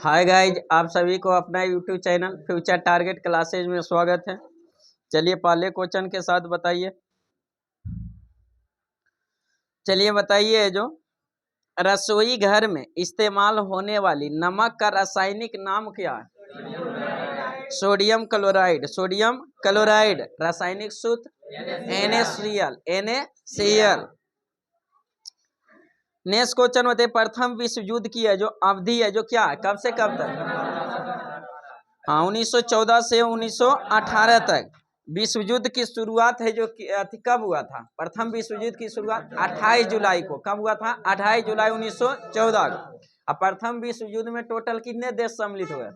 Hi guys, आप सभी को अपना YouTube channel future target classes में स्वागत है। चलिए पहले क्वेश्चन के साथ बताइए। चलिए बताइए, जो रसोई घर में इस्तेमाल होने वाली नमक का रासायनिक नाम क्या है? Sodium chloride. Sodium chloride. रासायनिक सूत्र NaCl। नेक्स्ट क्वेश्चन होते प्रथम विश्व युद्ध की है जो अवधि है जो क्या है, कब से कब तक? हाँ, 1914 से 1918 तक। विश्व युद्ध की शुरुआत है जो कब हुआ था? प्रथम विश्व युद्ध की शुरुआत 28 जुलाई को। कब हुआ था? 28 जुलाई 1914 को। अब प्रथम विश्व युद्ध में टोटल कितने देश सम्मिलित हुए?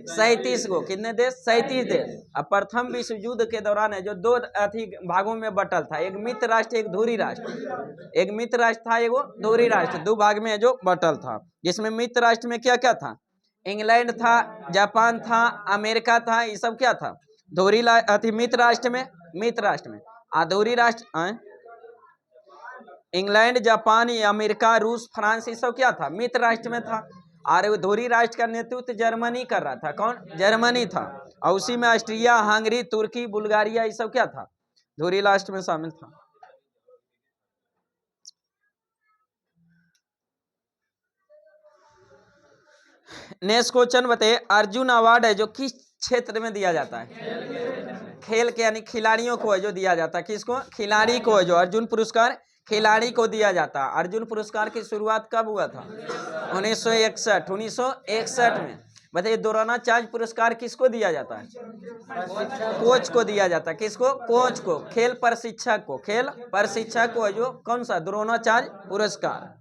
37 को। कितने देश? 37 देश। अब प्रथम विश्व युद्ध के दौरान है जो दो भागों में बटल था, एक मित्र राष्ट्र, एक धुरी राष्ट्र। एक मित्र राष्ट्र था, एक धुरी राष्ट्र। दो भाग में जो बटल था, जिसमें मित्र राष्ट्र में क्या क्या था? इंग्लैंड था, जापान था, अमेरिका था। ये सब क्या था? धुरी मित्र राष्ट्र में। मित्र राष्ट्र में अधूरी राष्ट्र इंग्लैंड, जापान, अमेरिका, रूस, फ्रांस, ये सब क्या था? मित्र राष्ट्र में था। और धुरी राष्ट्र का नेतृत्व जर्मनी कर रहा था। कौन? जर्मनी था। और उसी में ऑस्ट्रिया, हंगरी, तुर्की, बुल्गारिया, ये सब क्या था? धुरी राष्ट्र में शामिल था। नेक्स्ट क्वेश्चन बताइए, अर्जुन अवार्ड है जो किस क्षेत्र में दिया जाता है? खेल के, यानी खिलाड़ियों को है जो दिया जाता है। किसको? खिलाड़ी को है जो अर्जुन पुरस्कार खिलाड़ी को दिया जाता है। अर्जुन पुरस्कार की शुरुआत कब हुआ था? 1961 में। बताइए, द्रोणाचार्य पुरस्कार किसको दिया जाता है? कोच को दिया जाता है। किसको? कोच को, खेल प्रशिक्षक को। खेल प्रशिक्षक को है जो कौन सा? द्रोणाचार्य पुरस्कार।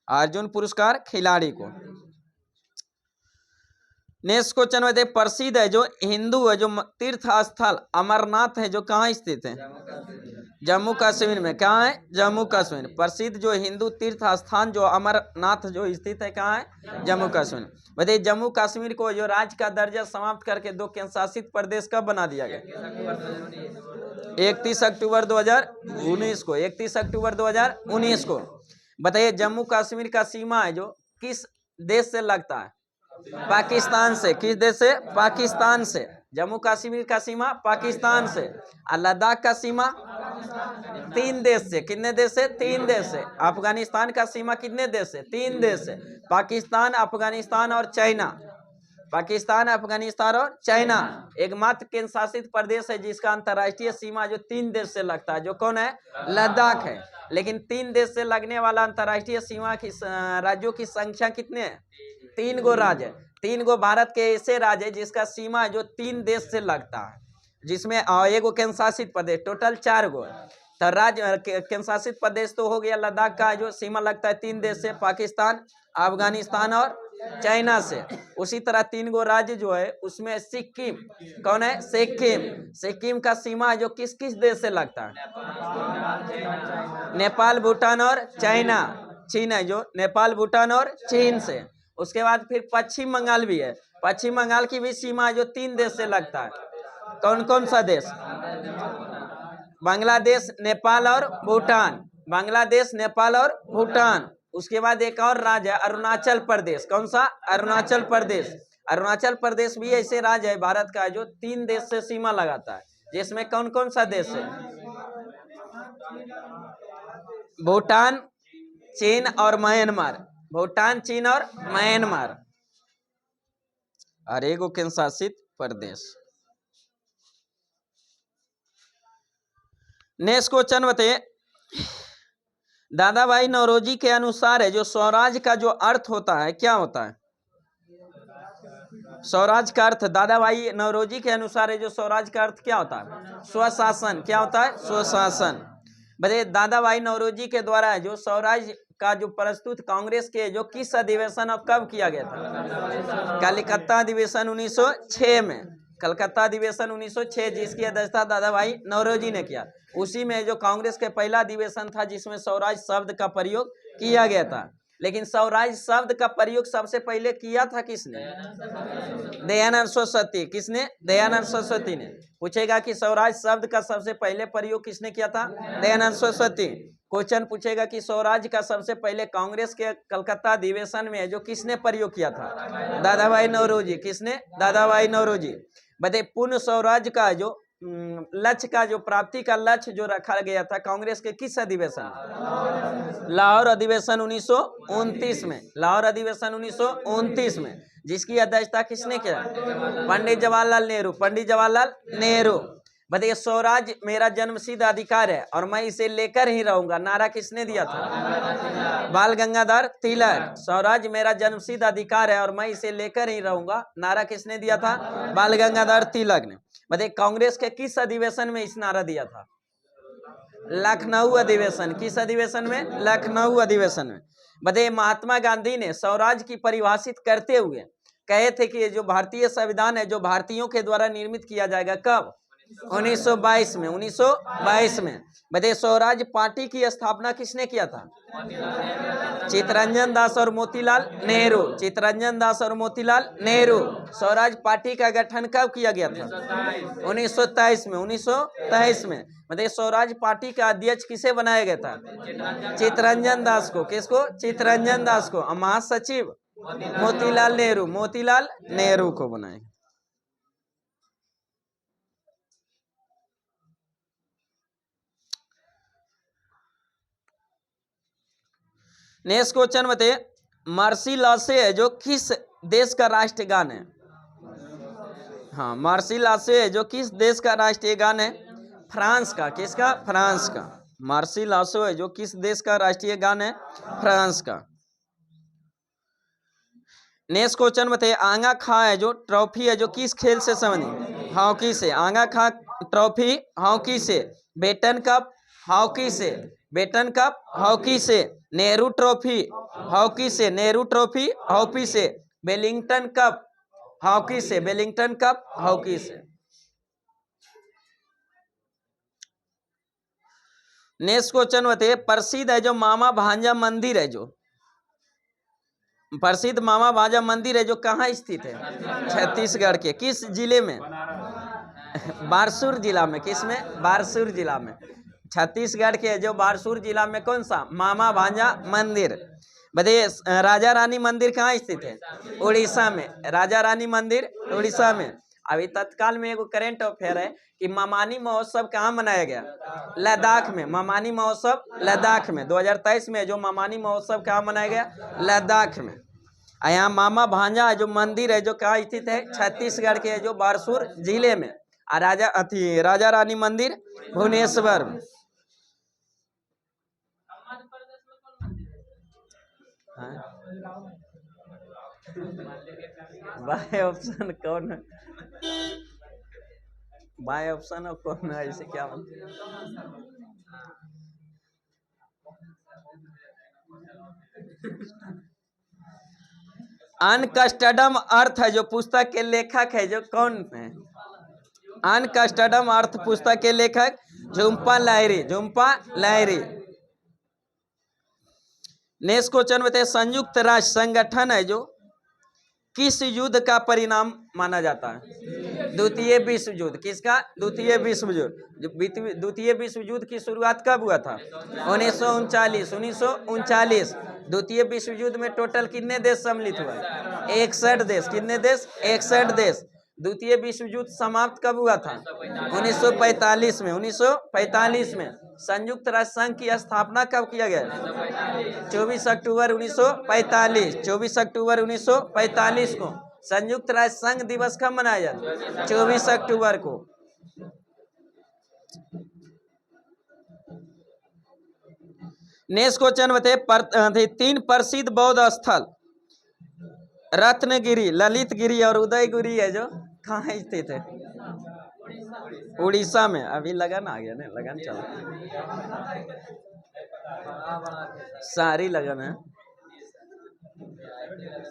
अर्जुन पुरस्कार खिलाड़ी को। नेक्स्ट क्वेश्चन है, प्रसिद्ध है जो हिंदू है जो तीर्थ स्थल अमरनाथ है जो कहाँ स्थित है? जम्मू कश्मीर में। कहाँ है? जम्मू कश्मीर। प्रसिद्ध जो हिंदू तीर्थ स्थान जो अमरनाथ जो स्थित है, कहाँ है? जम्मू कश्मीर। बताइए, जम्मू कश्मीर को जो राज्य का दर्जा समाप्त करके 2 केंद्र शासित प्रदेश कब बना दिया गया? 31 अक्टूबर 2019 को। 31 अक्टूबर 2019 को। बताइए, जम्मू कश्मीर का सीमा है जो किस देश से लगता है? पाकिस्तान से। किस देश से? पाकिस्तान से। जम्मू कश्मीर का सीमा पाकिस्तान से। और लद्दाख का सीमा 3 देश से। कितने देश से? 3 देश से। अफगानिस्तान का सीमा कितने देश से? 3 देश से। पाकिस्तान, अफगानिस्तान और चाइना। पाकिस्तान, अफगानिस्तान और चाइना। एकमात्र केंद्र शासित प्रदेश है जिसका अंतर्राष्ट्रीय सीमा जो 3 देश से लगता है, जो कौन है? लद्दाख है। लेकिन 3 देश से लगने वाला अंतर्राष्ट्रीय सीमा की राज्यों की संख्या कितने है? 3 गो राज्य है। 3 गो भारत के ऐसे राज्य है जिसका सीमा जो 3 देश से लगता है, जिसमें एक गो केंद्र शासित प्रदेश। टोटल 4 गो। तो राज्य केंद्र शासित प्रदेश तो हो गया लद्दाख का, जो सीमा लगता है 3 देश से, पाकिस्तान, अफगानिस्तान और चाइना से। उसी तरह 3 गो राज्य जो है उसमें सिक्किम। कौन है? सिक्किम। सिक्किम का सीमा जो किस किस देश से लगता है? नेपाल, भूटान और चाइना। चीन है जो नेपाल, भूटान और चीन से। उसके बाद फिर पश्चिम बंगाल भी है। पश्चिम बंगाल की भी सीमा जो 3 देश से लगता है। कौन कौन सा देश? बांग्लादेश, नेपाल और भूटान। बांग्लादेश, नेपाल और भूटान। उसके बाद एक और राज्य है अरुणाचल प्रदेश। कौन सा? अरुणाचल प्रदेश। अरुणाचल प्रदेश भी ऐसे राज्य है भारत का जो 3 देश से सीमा लगाता है, जिसमें कौन कौन सा देश है? भूटान, चीन और म्यांमार। भूटान, चीन और म्यांमार। और एक केंद्र शासित प्रदेश। नेक्स्ट क्वेश्चन बताइए, दादा भाई नौरोजी के अनुसार है जो स्वराज का जो अर्थ होता है, क्या होता है? स्वराज का अर्थ दादा भाई नौरोजी के अनुसार है जो स्वराज का अर्थ क्या होता है? स्वशासन। क्या होता है? स्वशासन। बताइए, दादा भाई नौरोजी के द्वारा जो स्वराज का जो प्रस्तुत कांग्रेस के जो किस अधिवेशन और कब किया गया था? कलकत्ता अधिवेशन 1906 में। कलकत्ता अधिवेशन 1906, जिसकी अध्यक्षता दादा भाई नौरोजी ने किया। उसी में जो कांग्रेस के पहला अधिवेशन था जिसमें स्वराज शब्द का प्रयोग किया गया था। लेकिन स्वराज शब्द का प्रयोग सबसे पहले किया था किसने? दयानंद सरस्वती। किसने? दयानंद सरस्वती ने। पूछेगा कि स्वराज शब्द का सबसे पहले प्रयोग किसने किया था? दयानंद सरस्वती। क्वेश्चन पूछेगा कि स्वराज का सबसे पहले कांग्रेस के कलकत्ता अधिवेशन में जो किसने प्रयोग किया था? दादाभाई नौरोजी। किसने? दादाभाई नौरोजी। बताइए पूर्ण स्वराज का जो लक्ष्य का जो प्राप्ति का लक्ष्य जो रखा गया था कांग्रेस के किस अधिवेशन? लाहौर अधिवेशन 1929 में। लाहौर अधिवेशन 1929 में, जिसकी अध्यक्षता किसने किया? पंडित जवाहरलाल नेहरू। पंडित जवाहरलाल नेहरू। बताइए स्वराज मेरा जन्मसिद्ध अधिकार है और मैं इसे लेकर ही रहूंगा, नारा किसने दिया था? बाल गंगाधर तिलक। स्वराज मेरा जन्मसिद्ध अधिकार है और मैं इसे लेकर ही रहूंगा, नारा किसने दिया था? बाल गंगाधर तिलक ने। बताइए कांग्रेस के किस अधिवेशन में इस नारा दिया था? लखनऊ अधिवेशन। किस अधिवेशन में? लखनऊ अधिवेशन में। बताइए महात्मा गांधी ने स्वराज की परिभाषित करते हुए कहे थे कि जो भारतीय संविधान है जो भारतीयों के द्वारा निर्मित किया जाएगा, कब? 1922 में। 1922 में। बताइए स्वराज पार्टी की स्थापना किसने किया था? चित्तरंजन दास और मोतीलाल नेहरू। चित्तरंजन दास और मोतीलाल नेहरू। स्वराज पार्टी का गठन कब किया गया था? 1923 में। 1923 में। मतलब स्वराज पार्टी का अध्यक्ष किसे बनाया गया था? चित्तरंजन दास को। किसको? चित्तरंजन दास को। महासचिव मोतीलाल नेहरू। मोतीलाल नेहरू को बनाया। नेक्स्ट क्वेश्चन बताइए मार्सिलासे है जो किस देश का राष्ट्रीय गान है? हाँ, मार्सिलासे है जो किस देश का राष्ट्रीय गान है? फ्रांस का। किसका? फ्रांस का। मार्सिलासो है जो किस देश का राष्ट्रीय गान है? फ्रांस का। नेक्स्ट क्वेश्चन बताइए आंगा खा है जो ट्रॉफी है जो किस खेल से संबंधित? हॉकी से। आंगा खा ट्रॉफी हॉकी से। बेटन कप हॉकी से। बेटन कप हॉकी से। नेहरू ट्रॉफी हॉकी से। नेहरू ट्रॉफी हॉकी से। वेलिंगटन कप हॉकी से। वेलिंगटन कप हॉकी से। नेक्स्ट क्वेश्चन बताइए प्रसिद्ध है जो मामा भांजा मंदिर है जो प्रसिद्ध मामा भांजा मंदिर है जो कहाँ स्थित है? छत्तीसगढ़ के किस जिले में? बारसूर जिला में। किस में? बारसूर जिला में। छत्तीसगढ़ के जो बारसूर जिला में कौन सा? मामा भांजा मंदिर। बताइए राजा रानी मंदिर कहाँ स्थित है? उड़ीसा में। राजा रानी मंदिर उड़ीसा में। अभी तत्काल में एक करेंट अफेयर है कि ममानी महोत्सव कहाँ मनाया गया? लद्दाख में। ममानी महोत्सव लद्दाख में। 2023 में जो ममानी महोत्सव कहाँ मनाया गया? लद्दाख में। यहाँ मामा भांजा जो मंदिर है जो कहाँ स्थित है? छत्तीसगढ़ के जो बारसूर जिले में। राजा रानी मंदिर भुवनेश्वर में। बाय ऑप्शन कौन है? बाय ऑप्शन और कौन है इसे क्या बोलते हैं? अनकस्टडम अर्थ है जो पुस्तक के लेखक है जो कौन है? अनकस्टडम अर्थ पुस्तक के लेखक झुम्पा लाहिरी। झुम्पा लाहिरी। नेक्स्ट क्वेश्चन बताइए संयुक्त राष्ट्र संगठन है जो किस युद्ध का परिणाम माना जाता है? द्वितीय विश्व युद्ध। किसका? द्वितीय विश्व युद्ध। द्वितीय विश्व युद्ध की शुरुआत कब हुआ था? 1939। 1939। द्वितीय विश्व युद्ध में टोटल कितने देश सम्मिलित हुआ? 61 देश। कितने देश? 61 देश। द्वितीय विश्व युद्ध समाप्त कब हुआ था? 1945 में। 1945 में। संयुक्त राष्ट्र संघ की स्थापना कब किया गया? 24 अक्टूबर 1945। 24 अक्टूबर 1945 को संयुक्त राष्ट्र संघ दिवस कब मनाया जाता है? 24 अक्टूबर को। नेक्स्ट क्वेश्चन बताइए 3 प्रसिद्ध बौद्ध स्थल रत्नगिरी, ललितगिरी और उदयगिरी है जो कहाँ स्थित है? उड़ीसा में। अभी लगन आ गया ना, लगन चल सारी लगन है।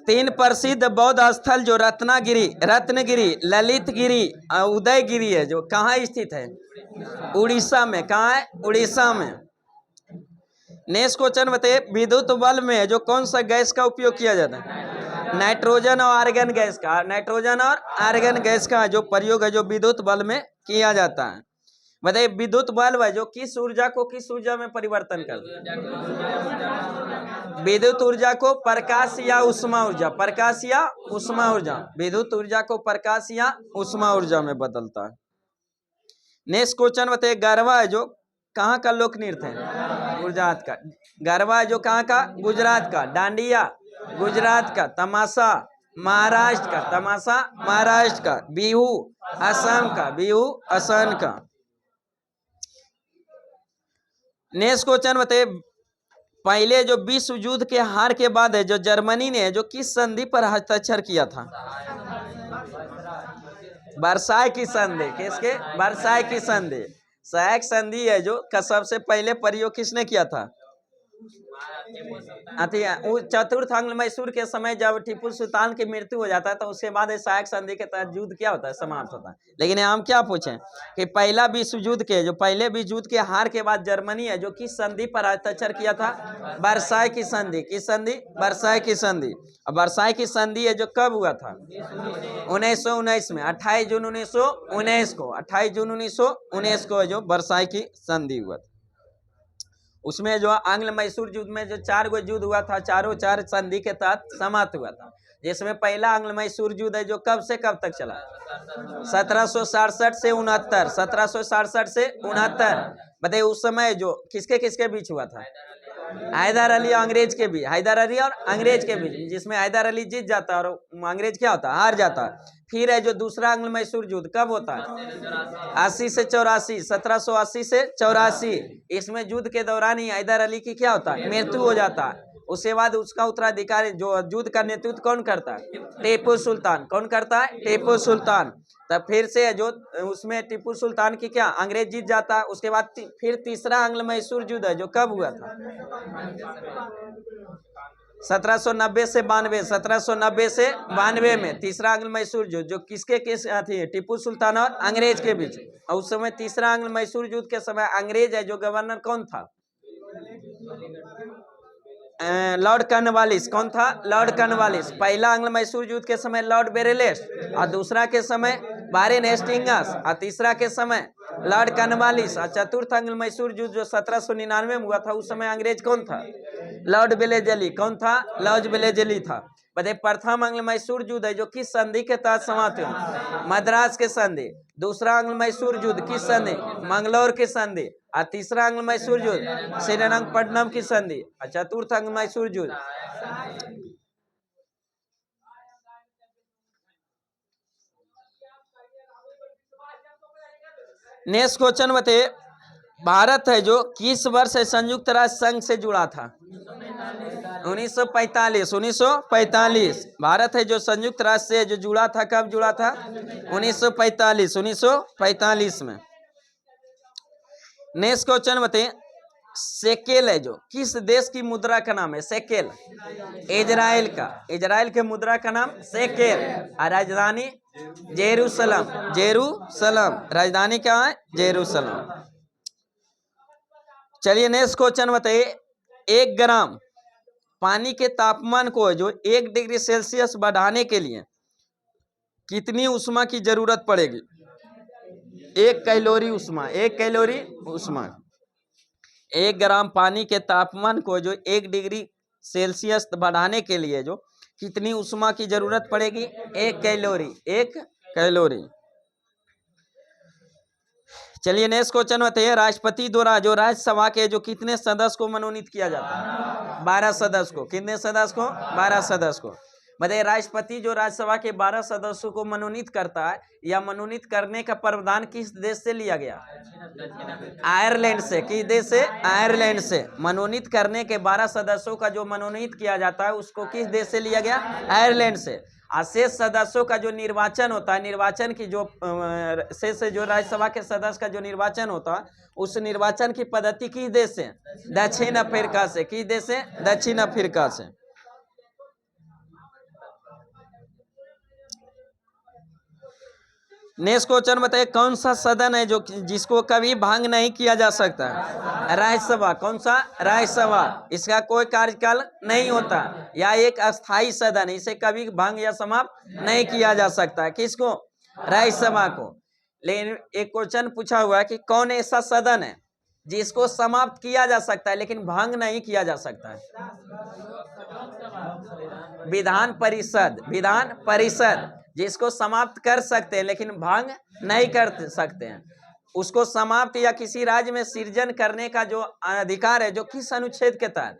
3 प्रसिद्ध बौद्ध स्थल जो रत्नगिरी, ललितगिरी, उदयगिरी है जो कहाँ स्थित है? उड़ीसा में। कहाँ है? उड़ीसा में। नेक्स्ट क्वेश्चन बताइए, विद्युत बल्ब में जो कौन सा गैस का उपयोग किया जाता है? नाइट्रोजन और आर्गन गैस का। नाइट्रोजन और आर्गन गैस का जो प्रयोग है जो विद्युत बल्ब में किया जाता है। बताइए, विद्युत बल्ब है जो किस ऊर्जा को किस ऊर्जा में परिवर्तन करता है? विद्युत ऊर्जा को प्रकाश या उष्मा ऊर्जा, प्रकाश या उष्मा ऊर्जा, विद्युत ऊर्जा को प्रकाश या उष्मा ऊर्जा में बदलता है। नेक्स्ट क्वेश्चन बताइए, गरबा है जो कहाँ का लोक नृत्य है? गुजरात का। गरबा है जो कहाँ का? गुजरात का। डांडिया गुजरात का। तमाशा महाराष्ट्र का। तमाशा महाराष्ट्र का। बिहू असम का। बिहू असम का। नेक्स्ट क्वेश्चन बताइए, पहले जो विश्व युद्ध के हार के बाद है जो जर्मनी ने जो किस संधि पर हस्ताक्षर किया था? वर्साई की संधि। किसके? वर्साई की संधि। सहायक संधि है जो का सबसे पहले प्रयोग किसने किया था? चतुर्थ आंग्ल मैसूर के समय जब टीपू सुल्तान की मृत्यु हो जाता है तो उसके बाद सहायक संधि के तहत युद्ध क्या होता है? समाप्त होता है। लेकिन हम क्या पूछे कि पहला विश्व युद्ध के जो पहले विश्व युद्ध के हार के बाद जर्मनी है जो किस संधि पर हस्ताक्षर किया था? वर्साई की संधि। किस संधि? वर्साई की संधि। अब वर्साई की संधि है जो कब हुआ था? 1919 में। 28 जून 1919 को। 28 जून 1919 को जो वर्साई की संधि हुआ था। उसमें जो आंग्ल मैसूर युद्ध में जो 4 गो युद्ध हुआ था, चारों 4 संधि के तहत समाप्त हुआ था। जिसमें पहला आंग्ल मैसूर युद्ध है जो कब से कब तक चला? 1767 से 69। 1767 से 69। बताइए, उस समय जो किसके किसके बीच हुआ था? हैदर अली अंग्रेज के बीच। हैदर अली और अंग्रेज के बीच, जिसमें हैदर अली जीत जाता है और अंग्रेज क्या होता है? हार जाता है। फिर है जो दूसरा आंग्ल मैसूर युद्ध कब होता है? 80 से 84। 1780 से 84। इसमें युद्ध के दौरान ही हैदर अली की क्या होता है? मृत्यु हो जाता है। उसके बाद उसका उत्तराधिकारी जो युद्ध का नेतृत्व कौन करता है? टीपू सुल्तान। कौन करता है? टीपू सुल्तान। तब फिर से जो उसमें टीपू सुल्तान की क्या अंग्रेज जीत जाता है। उसके बाद फिर तीसरा आंग्ल मैसूर युद्ध है जो कब हुआ था? 1790 से 92। 1790 से 92 में तीसरा आंग्ल मैसूर युद्ध जो किसके थी? टीपू सुल्तान और अंग्रेज के बीच। और उस समय तीसरा आंग्ल मैसूर युद्ध के समय अंग्रेज है जो गवर्नर कौन था? Lord Cornwallis. कौन था? Lord Cornwallis. पहला आंग्ल मैसूर युद्ध के समय लॉर्ड बेरेलेस और दूसरा के समय वारेन हेस्टिंग्स और तीसरा के समय लॉर्ड कॉर्नवालिस। और चतुर्थ आंग्ल मैसूर युद्ध जो 1799 में हुआ था उस समय अंग्रेज कौन था? Lord Wellesley. कौन था? लॉर्ड वेलेजली था। बताइए, प्रथम आंग्ल मैसूर युद्ध है जो किस संधि के तहत समाप्त हुआ? मद्रास के संधि। दूसरा आंग्ल मैसूर युद्ध किस संधि? मंगलौर की संधि। और तीसरा आंग्ल मैसूर युद्ध श्रीरंगपट्टनम की संधि। और चतुर्थ आंग्ल मैसूर युद्ध नेक्स्ट क्वेश्चन बताइए, भारत है जो किस वर्ष संयुक्त राष्ट्र संघ से जुड़ा था? 1945। 1945। भारत है जो संयुक्त राष्ट्र से जो जुड़ा था, कब जुड़ा था? 1945। 1945 में। नेक्स्ट क्वेश्चन बताइए, शेकेल है जो किस देश की मुद्रा का नाम है? शेकेल इजराइल का। इजराइल के मुद्रा का नाम शेकेल। और राजधानी जेरूसलम। जेरूसलम राजधानी क्या है? जेरूसलम। चलिए नेक्स्ट क्वेश्चन बताइए, 1 ग्राम पानी के तापमान को जो 1 डिग्री सेल्सियस बढ़ाने के लिए कितनी उष्मा की जरूरत पड़ेगी? 1 कैलोरी उष्मा। 1 कैलोरी उष्मा। 1 ग्राम पानी के तापमान को जो 1 डिग्री सेल्सियस बढ़ाने के लिए जो कितनी उष्मा की जरूरत पड़ेगी? 1 कैलोरी। 1 कैलोरी। चलिए नेक्स्ट क्वेश्चन बताइए, राष्ट्रपति द्वारा जो राज्यसभा के जो कितने सदस्य को मनोनीत किया जाता है? 12 सदस्य को। कितने सदस्य को? 12 सदस्य को। बताइए, राष्ट्रपति जो राज्यसभा के 12 सदस्यों को मनोनीत करता है, या मनोनीत करने का प्रावधान किस देश से लिया गया? आयरलैंड से। किस देश से? आयरलैंड से। मनोनीत करने के 12 सदस्यों का जो मनोनीत किया जाता है उसको किस देश से लिया गया? आयरलैंड से। शेष सदस्यों का जो निर्वाचन होता है, निर्वाचन की जो शेष जो राज्यसभा के सदस्य का जो निर्वाचन होता है उस निर्वाचन की पद्धति किस देश से? दक्षिण अफ्रीका से। किस देश से? दक्षिण अफ्रीका से। नेक्स्ट क्वेश्चन बताइए, कौन सा सदन है जो जिसको कभी भंग नहीं किया जा सकता? राज्यसभा। कौन सा? राज्यसभा। इसका कोई कार्यकाल नहीं होता, या एक अस्थाई सदन, इसे कभी भंग या समाप्त नहीं किया जा सकता। किसको? राज्यसभा को। लेकिन एक क्वेश्चन पूछा हुआ है कि कौन ऐसा सदन है जिसको समाप्त किया जा सकता है लेकिन भंग नहीं किया जा सकता है? विधान परिषद। विधान परिषद जिसको समाप्त कर सकते हैं लेकिन भंग नहीं कर सकते हैं। उसको समाप्त या किसी राज्य में सृजन करने का जो अधिकार है, जो किस अनुच्छेद के तहत?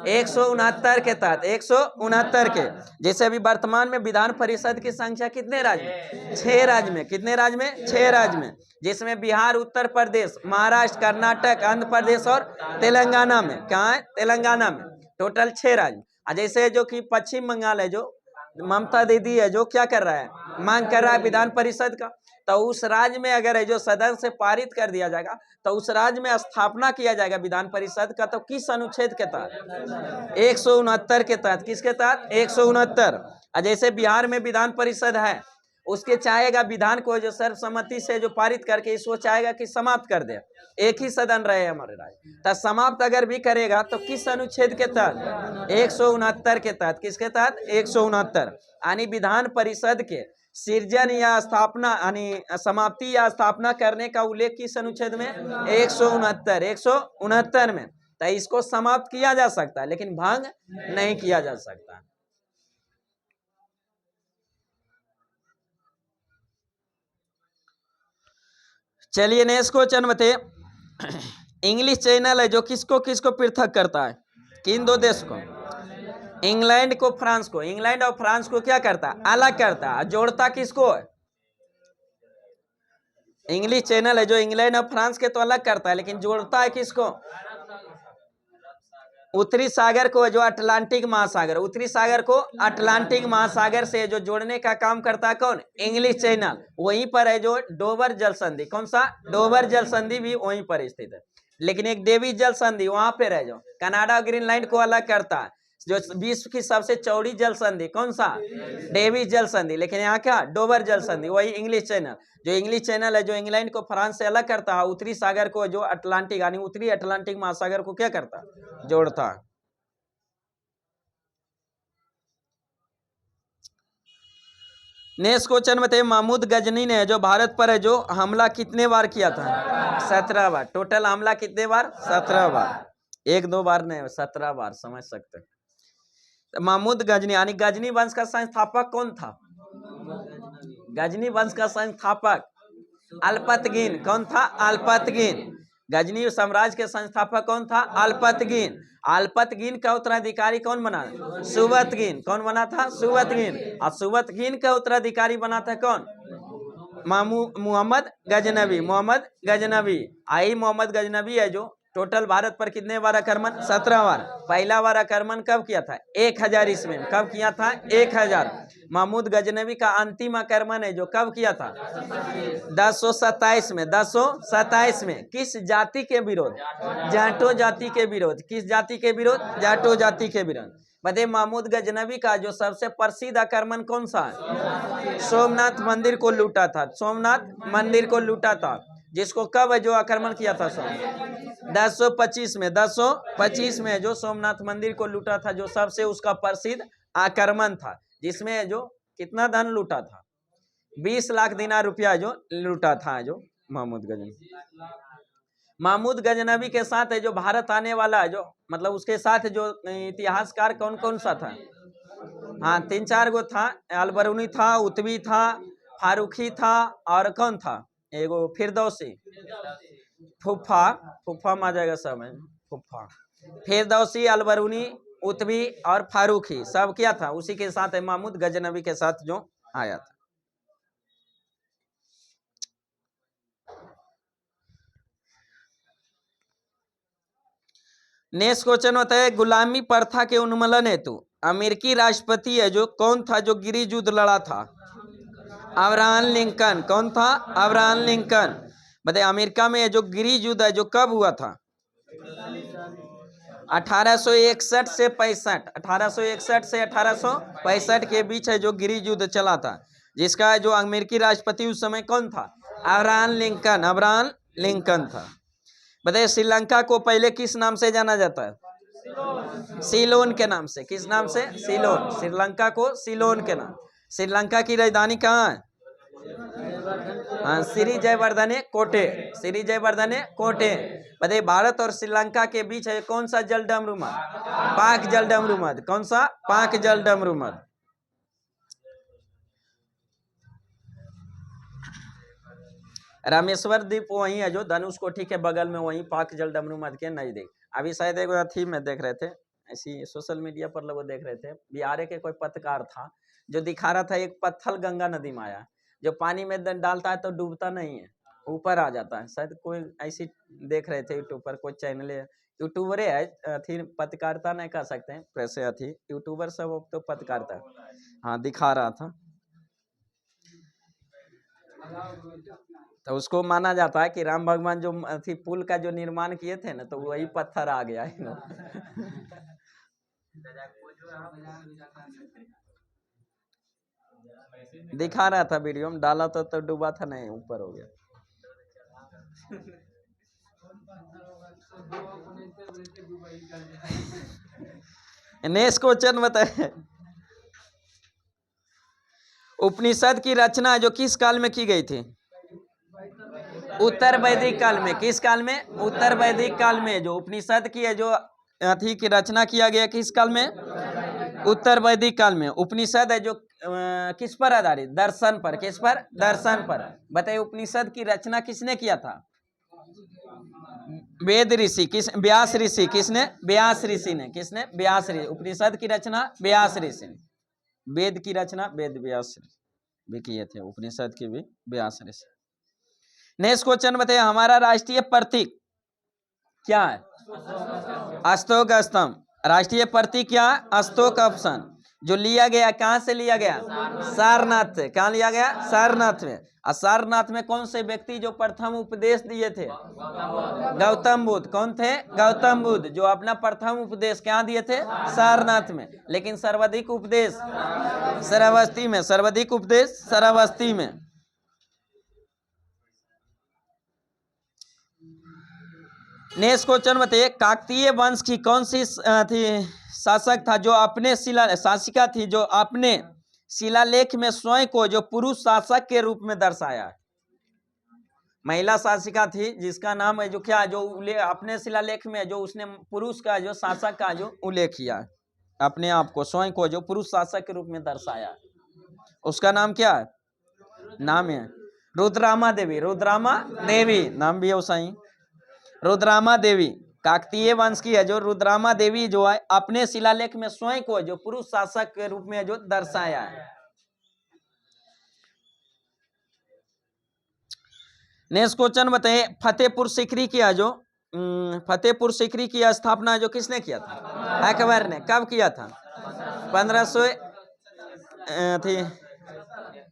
169 के तहत। 169 के। जैसे अभी वर्तमान में विधान परिषद की संख्या कितने राज्य में? 6 राज्य में। कितने राज्य में? 6 राज्य में, जिसमें बिहार, उत्तर प्रदेश, महाराष्ट्र, कर्नाटक, आंध्र प्रदेश और तेलंगाना में। कहाँ है? तेलंगाना में। टोटल 6 राज्य। जैसे जो कि पश्चिम बंगाल है, जो ममता दीदी है, जो क्या कर रहा है? मांग कर रहा है विधान परिषद का। तो उस राज्य में अगर है जो सदन से पारित कर दिया जाएगा तो उस राज्य में स्थापना किया जाएगा विधान परिषद का। तो किस अनुच्छेद के तहत? 169 के तहत। किसके तहत? 169। जैसे बिहार में विधान परिषद है, उसके चाहेगा विधान को जो सर्वसम्मति से जो पारित करके इसको चाहेगा कि समाप्त कर दे, एक ही सदन रहे हमारे राज्य। तो समाप्त अगर भी करेगा तो किस अनुच्छेद के तहत? 169 के तहत। किसके तहत? 169। यानी विधान परिषद के सृजन या स्थापना यानी समाप्ति या स्थापना करने का उल्लेख किस अनुच्छेद में? 169। 169 में। तो इसको समाप्त किया जा सकता है लेकिन भंग नहीं किया जा सकता। चलिए नेक्स्ट क्वेश्चन बताइए, इंग्लिश चैनल है जो किसको किसको पृथक करता है? किन दो देश को? इंग्लैंड को, फ्रांस को। इंग्लैंड और फ्रांस को क्या करता है? अलग करता है। जोड़ता किसको है? इंग्लिश चैनल है जो इंग्लैंड और फ्रांस के तो अलग करता है, लेकिन जोड़ता है किसको? उत्तरी सागर को, जो अटलांटिक महासागर। उत्तरी सागर को अटलांटिक महासागर से जो जोड़ने का काम करता है कौन? English channel. वहीं पर है जो डोवर जल संधि। कौन सा? डोवर जल संधि भी वहीं पर स्थित है। लेकिन एक डेविस जल संधि वहां पर है जो कनाडा और ग्रीनलैंड को अलग करता है। जो विश्व की सबसे चौड़ी जल संधि कौन सा? डेविस जल संधि। लेकिन यहाँ क्या? डोवर जल संधि। वही इंग्लिश चैनल। जो इंग्लिश चैनल है जो इंग्लैंड को फ्रांस से अलग करता है, उत्तरी सागर को जो अटलांटिक यानी उत्तरी अटलांटिक महासागर को क्या करता है? जोड़ता है। नेक्स्ट क्वेश्चन बताइए, महमूद गजनी ने जो भारत पर है जो हमला कितने बार किया था? 17 बार। टोटल हमला कितने बार? 17 बार। 1-2 बार नहीं, 17 बार समझ सकते हैं। महमूद गजनी यानी गजनी वंश का संस्थापक कौन था? गजनी वंश का संस्थापक अल्पतगीन। कौन था? अल्पतगीन। गजनी साम्राज्य के संस्थापक कौन था? अल्पतगीन। अल्पतगीन का उत्तराधिकारी कौन बना? सुबतगीन। कौन बना था? सुबतगीन। और सुबतगीन का उत्तराधिकारी बना था कौन? मोहम्मद गजनवी। मोहम्मद गजनवी। आई मोहम्मद गजनवी है जो टोटल भारत पर कितने बार आक्रमण? 17 बार। पहला बार आक्रमण कब किया था? 1000 ईस्वी में। कब किया था? 1000। महमूद गजनवी का अंतिम आक्रमण है जो कब किया था? 1027 में। 1027 में। किस जाति के विरोध? जाटो जाति के विरोध। किस जाति के विरोध? जाटो जाति के विरोध। बताइए, महमूद गजनवी का जो सबसे प्रसिद्ध आक्रमण कौन सा है? सोमनाथ मंदिर को लूटा था। सोमनाथ मंदिर को लूटा था, जिसको कब जो आक्रमण किया था? 1025 में। 1025 में जो सोमनाथ मंदिर को लूटा था, जो सबसे उसका प्रसिद्ध आक्रमण था, जिसमें जो कितना धन लूटा था? 20 लाख दिनार रुपया जो लूटा था जो महमूद गजनवी। महमूद गजनवी के साथ है जो भारत आने वाला जो मतलब उसके साथ जो इतिहासकार कौन कौन सा था? हाँ, 3-4 गो था। अलबरूनी था, उतवी था, फारूकी था, और कौन था? एगो फिरदौसी। फुफा में आ जाएगा सब है। फुफा, फिरदौसी, अलबरूनी, उतवी और फारूकी सब क्या था? उसी के साथ है, महमूद गजनवी के साथ जो आया था। नेक्स्ट क्वेश्चन होता है, गुलामी प्रथा के उन्मूलन हेतु अमेरिकी राष्ट्रपति है जो कौन था जो गृह युद्ध लड़ा था? Abraham Lincoln. कौन था? Abraham Lincoln. बताइए, अमेरिका में जो गृह युद्ध है जो कब हुआ था? 1861 से 65। 1861 से 1865 के बीच है जो गृह युद्ध चला था। जिसका जो अमेरिकी राष्ट्रपति उस समय कौन था? Abraham Lincoln. अब्राहम लिंकन था। बताइए श्रीलंका को पहले किस नाम से जाना जाता है? सीलोन के नाम से। किस नाम से? सीलोन। श्रीलंका को सीलोन के नाम। श्रीलंका की राजधानी कहाँ है? हाँ, श्री जयवर्धने कोटे। श्री जयवर्धने कोटे। बताइए भारत और श्रीलंका के बीच है कौन सा जल डमरू मध? पाक जल डमरू मध। कौन सा? पाक जल डमरू मध। रामेश्वर द्वीप वही है जो धनुष कोठी के बगल में, वही पाक जल डमरू मध के नजदीक। अभी शायद एक अथी में देख रहे थे, ऐसी सोशल मीडिया पर लोग देख रहे थे, बिहार के कोई पत्रकार था जो दिखा रहा था एक पत्थर गंगा नदी में आया, जो पानी में डालता है तो डूबता नहीं है, ऊपर आ जाता है। शायद कोई ऐसी देख रहे थे यूट्यूब पर, कोई चैनल है, यूट्यूबरे है, अथी पत्रकारिता नहीं कह सकते हैं, वैसे अथी यूट्यूबर सब तो पत्रकारिता, हाँ दिखा रहा था। तो उसको माना जाता है कि राम भगवान जो अथी पुल का जो निर्माण किए थे ना, तो वही पत्थर आ गया है। दिखा रहा था वीडियो में, डाला तो डूबा था नहीं, ऊपर हो गया। नेक्स्ट क्वेश्चन बताए, उपनिषद की रचना जो किस काल में की गई थी? उत्तर वैदिक काल में। किस काल में? उत्तर वैदिक काल में। जो उपनिषद की है जो अथी की रचना किया गया किस काल में? उत्तर वैदिक काल में। उपनिषद है जो किस पर आधारित? दर्शन पर। किस पर? दर्शन पर। बताइए उपनिषद की रचना किसने किया था? वेद ऋषि। किस? व्यास ऋषि। किसने? व्यास ऋषि ने। किसने? व्यास ऋषि। उपनिषद की रचना व्यास ऋषि ने। वेद की रचना वेद व्यास भी किए थे, उपनिषद की भी व्यास ऋषि। नेक्स्ट क्वेश्चन बताइए, हमारा राष्ट्रीय प्रतीक क्या है? अशोक स्तंभ। राष्ट्रीय प्रतीक क्या है? अशोक ऑप्शन। जो लिया गया कहां से लिया गया? सारनाथ से। कहां लिया गया? सारनाथ में। और सारनाथ में कौन से व्यक्ति जो प्रथम उपदेश दिए थे? गौतम बुद्ध। कौन थे? गौतम बुद्ध, जो अपना प्रथम उपदेश कहां दिए थे? सारनाथ में। लेकिन सर्वाधिक उपदेश श्रावस्ती में। सर्वाधिक उपदेश श्रावस्ती में। नेक्स्ट क्वेश्चन बताइए, काकतीय वंश की कौन सी थी शासक था जो अपने शासिका थी जो अपने शिलालेख में स्वयं को जो पुरुष शासक के रूप में दर्शाया? महिला शासिका थी जिसका नाम है जो क्या, जो अपने शिलालेख में जो उसने पुरुष का जो शासक का जो उल्लेख किया, अपने आप को स्वयं को जो पुरुष शासक के रूप में दर्शाया, उसका नाम क्या है? नाम है रुद्रामा देवी। रुद्रामा देवी नाम भी है उसाई। रुद्रामा देवी काकतीय वंश की है जो रुद्रामा देवी जो है अपने शिलालेख में स्वयं को जो पुरुष शासक के रूप में जो दर्शाया है। नेक्स्ट क्वेश्चन बताइए, फतेहपुर सीकरी की जो फतेहपुर सीकरी की स्थापना जो किसने किया था? अकबर ने। कब किया था? 1500 थी